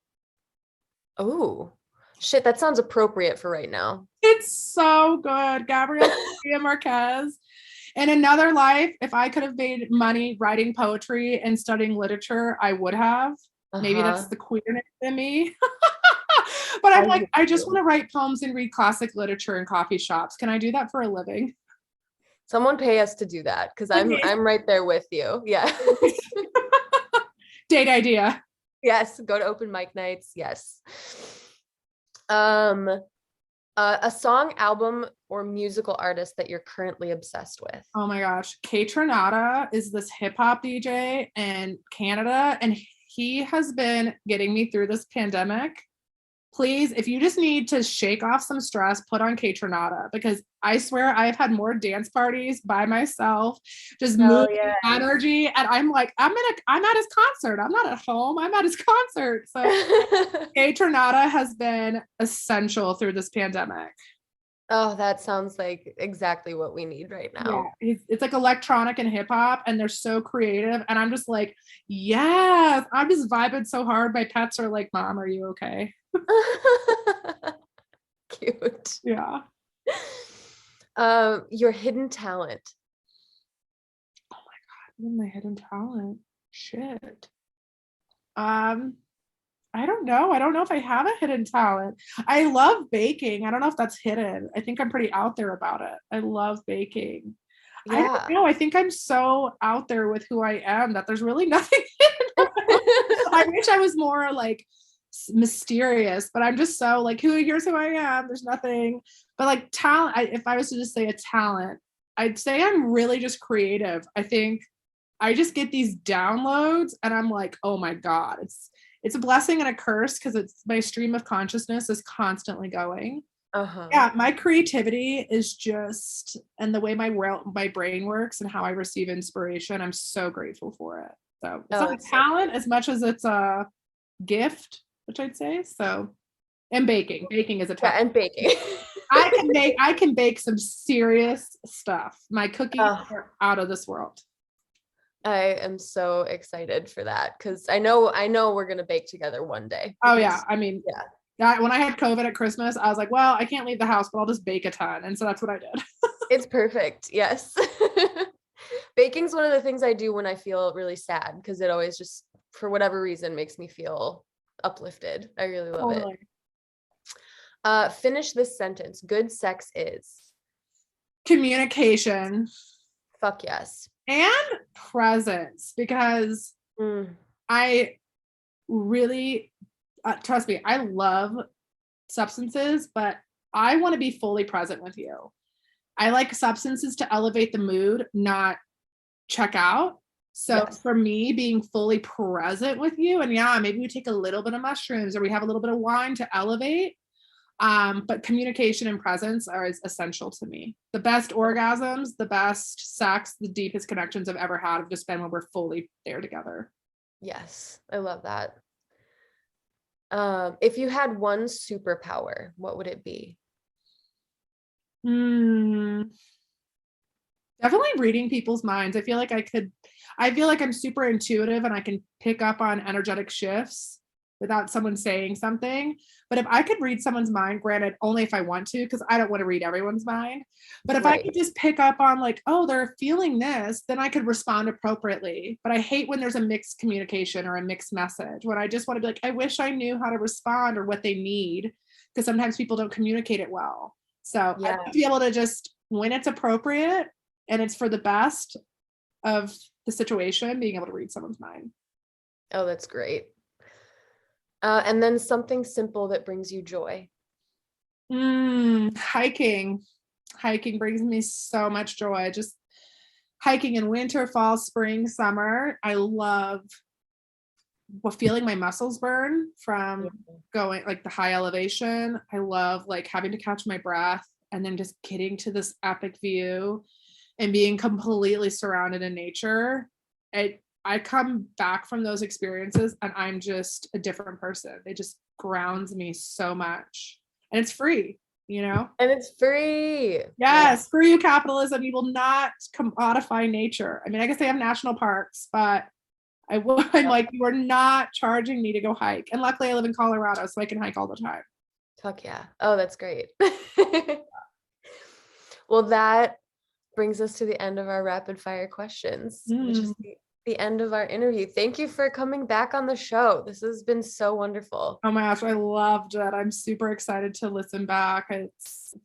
Oh, shit. That sounds appropriate for right now. It's so good. Gabriel Garcia Marquez. In another life, if I could have made money writing poetry and studying literature, I would have. Maybe that's the queerness in me. But I'm like, I just want to write poems and read classic literature in coffee shops. Can I do that for a living? Someone pay us to do that, because I'm right there with you. Yeah. Date idea. Yes. Go to open mic nights. Yes. A song, album, or musical artist that you're currently obsessed with? Oh my gosh. Kaytranada is this hip hop DJ in Canada, and he has been getting me through this pandemic. Please, if you just need to shake off some stress, put on Kaytranada, because I swear I've had more dance parties by myself, just moving energy. And I'm like, I'm at his concert. I'm not at home. I'm at his concert. So Kaytranada has been essential through this pandemic. Oh, that sounds like exactly what we need right now. Yeah, it's like electronic and hip hop, and they're so creative. And I'm just like, yes, I'm just vibing so hard. My pets are like, Mom, are you okay? Cute. Yeah. Your hidden talent. Oh my God, what is my hidden talent? Shit. I don't know. I don't know if I have a hidden talent. I love baking. I don't know if that's hidden. I think I'm pretty out there about it. I love baking. I don't Yeah. know. I think I'm so out there with who I am that there's really nothing. I wish I was more like mysterious, but I'm just so like, here's who I am. There's nothing. But like talent, if I was to just say a talent, I'd say I'm really just creative. I think I just get these downloads and I'm like, oh my God, it's a blessing and a curse because it's my stream of consciousness is constantly going. Uh-huh. Yeah, my creativity is just, and the way my brain works and how I receive inspiration, I'm so grateful for it. So it's Oh, not a that's so talent as much as it's a gift, which I'd say. So, and baking. Baking is a yeah, talent. and baking. I can bake some serious stuff. My cookies Oh, are out of this world. I am so excited for that because I know we're gonna bake together one day. Oh yeah. I mean, Yeah, when I had COVID at Christmas, I was like, well, I can't leave the house, but I'll just bake a ton. And so that's what I did. it's perfect. Yes. Baking's one of the things I do when I feel really sad because it always just, for whatever reason, makes me feel uplifted. I really love it. Totally. Finish this sentence. Good sex is. Communication Fuck yes. and presence, because Mm, I really, trust me, I love substances, but I want to be fully present with you. I like substances to elevate the mood, not check out. So yes. for me, being fully present with you, and yeah, maybe we take a little bit of mushrooms or we have a little bit of wine to elevate. But communication and presence are essential to me. The best orgasms, the best sex, the deepest connections I've ever had have just been when we're fully there together. Yes. I love that. If you had one superpower, what would it be? Hmm. Definitely reading people's minds. I feel like I'm super intuitive and I can pick up on energetic shifts without someone saying something. But if I could read someone's mind, granted, only if I want to, because I don't want to read everyone's mind. But if I Right. could just pick up on like, oh, they're feeling this, then I could respond appropriately. But I hate when there's a mixed communication or a mixed message, when I just want to be like, I wish I knew how to respond or what they need, because sometimes people don't communicate it well. So I'd Yeah. like to be able to just, when it's appropriate, and it's for the best of the situation, being able to read someone's mind. Oh, that's great. And then something simple that brings you joy. Hiking. Hiking brings me so much joy. Just hiking in winter, fall, spring, summer. I love feeling my muscles burn from going like the high elevation. I love like having to catch my breath and then just getting to this epic view and being completely surrounded in nature. I come back from those experiences and I'm just a different person. It just grounds me so much. And it's free, you know? And it's free. Yeah. Yes, screw you, capitalism. You will not commodify nature. I mean, I guess they have national parks, but I'm like, you are not charging me to go hike. And luckily, I live in Colorado, so I can hike all the time. Fuck yeah. Oh, that's great. Well, that brings us to the end of our rapid fire questions, which is the end of our interview. Thank you for coming back on the show. This has been so wonderful. Oh my gosh, I loved it. I'm super excited to listen back. It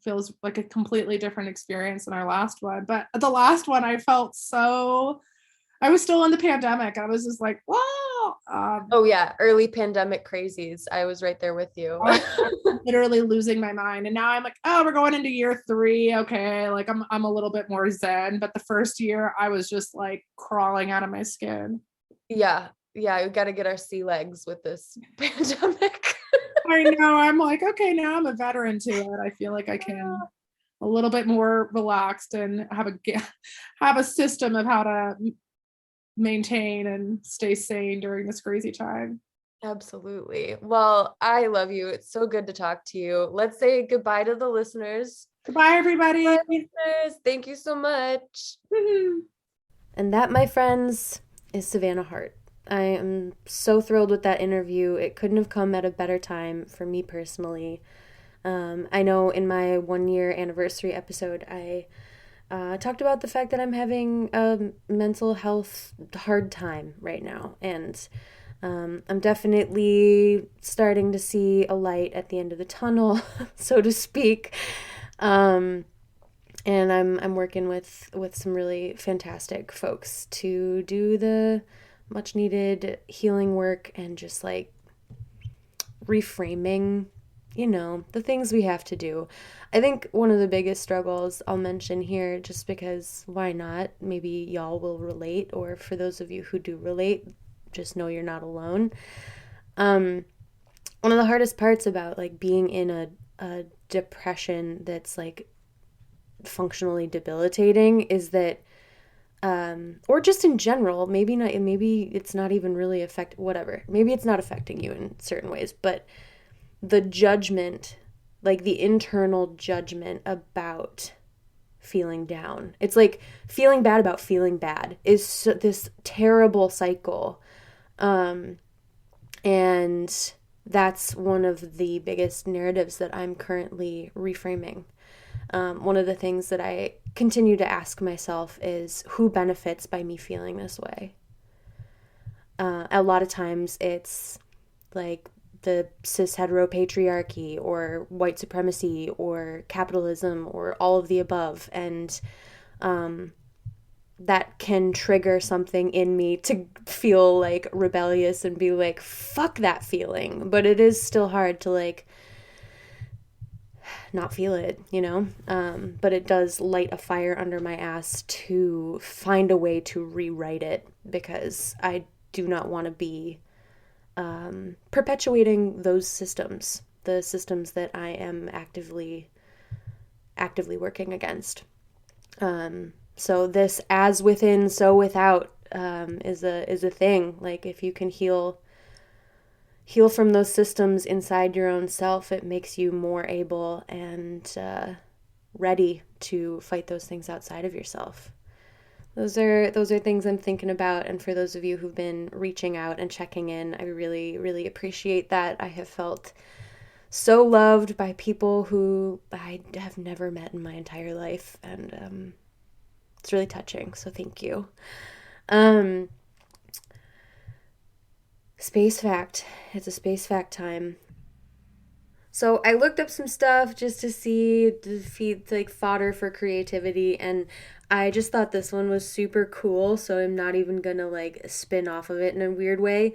feels like a completely different experience than our last one. But the last one, I was still in the pandemic. I was just like, whoa. Oh yeah, early pandemic crazies. I was right there with you. I'm literally losing my mind. And now I'm like, oh, we're going into year 3. Okay. Like I'm a little bit more zen. But the first year I was just like crawling out of my skin. Yeah. Yeah. We got to get our sea legs with this pandemic. I know. I'm like, okay, now I'm a veteran to it. I feel like I can a little bit more relaxed and have a system of how to maintain and stay sane during this crazy time. Absolutely. Well, I love you. It's so good to talk to you. Let's say goodbye to the listeners. Goodbye, everybody. Bye, listeners. Thank you so much. And that, my friends, is Savannah Hart. I am so thrilled with that interview. It couldn't have come at a better time for me personally. I know in my 1-year anniversary episode, I talked about the fact that I'm having a mental health hard time right now. And I'm definitely starting to see a light at the end of the tunnel, so to speak. And And I'm working with some really fantastic folks to do the much needed healing work and just like reframing, the things we have to do. I think one of the biggest struggles I'll mention here, just because why not? Maybe y'all will relate, or for those of you who do relate, just know you're not alone. One of the hardest parts about like being in a depression that's like functionally debilitating is that or just in general, maybe it's not even really whatever. Maybe it's not affecting you in certain ways, but the judgment, like the internal judgment about feeling down. It's like feeling bad about feeling bad is this terrible cycle. And that's one of the biggest narratives that I'm currently reframing. One of the things that I continue to ask myself is who benefits by me feeling this way? A lot of times it's like the cis hetero patriarchy or white supremacy or capitalism or all of the above. And that can trigger something in me to feel like rebellious and be like, fuck that feeling. But it is still hard to like not feel it, but it does light a fire under my ass to find a way to rewrite it, because I do not want to be perpetuating those systems, the systems that I am actively working against. So this as within, so without is a thing. Like if you can heal from those systems inside your own self, it makes you more able and ready to fight those things outside of yourself. Those are things I'm thinking about, and for those of you who've been reaching out and checking in, I really, really appreciate that. I have felt so loved by people who I have never met in my entire life, and it's really touching, so thank you. Space fact. It's a space fact time. So I looked up some stuff just to feed like fodder for creativity, and I just thought this one was super cool, so I'm not even gonna like spin off of it in a weird way.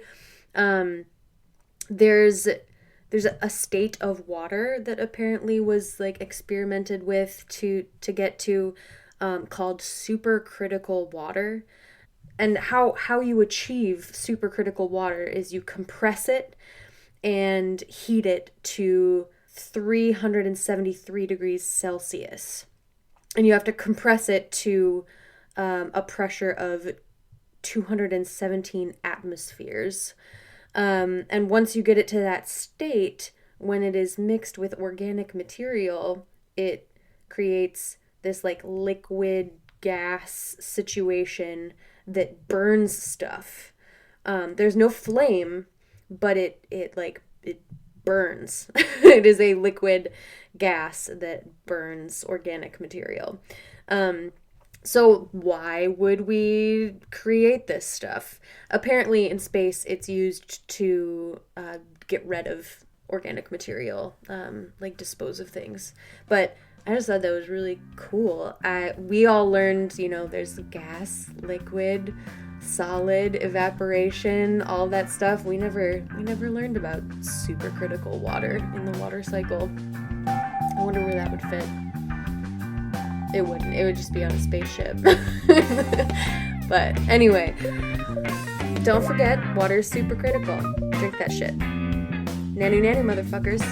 There's a state of water that apparently was like experimented with to get to, called supercritical water. And how you achieve supercritical water is you compress it and heat it to 373 degrees Celsius. And you have to compress it to a pressure of 217 atmospheres. And once you get it to that state, when it is mixed with organic material, it creates this like liquid gas situation that burns stuff. There's no flame, but it burns. It is a liquid gas that burns organic material. So why would we create this stuff? Apparently in space it's used to get rid of organic material, like dispose of things. But I just thought that was really cool. We all learned, there's gas, liquid, solid, evaporation, all that stuff. We never learned about supercritical water in the water cycle. I wonder where that would fit. It wouldn't. It would just be on a spaceship. But anyway, don't forget, water is supercritical. Drink that shit. Nanny nanny, motherfuckers.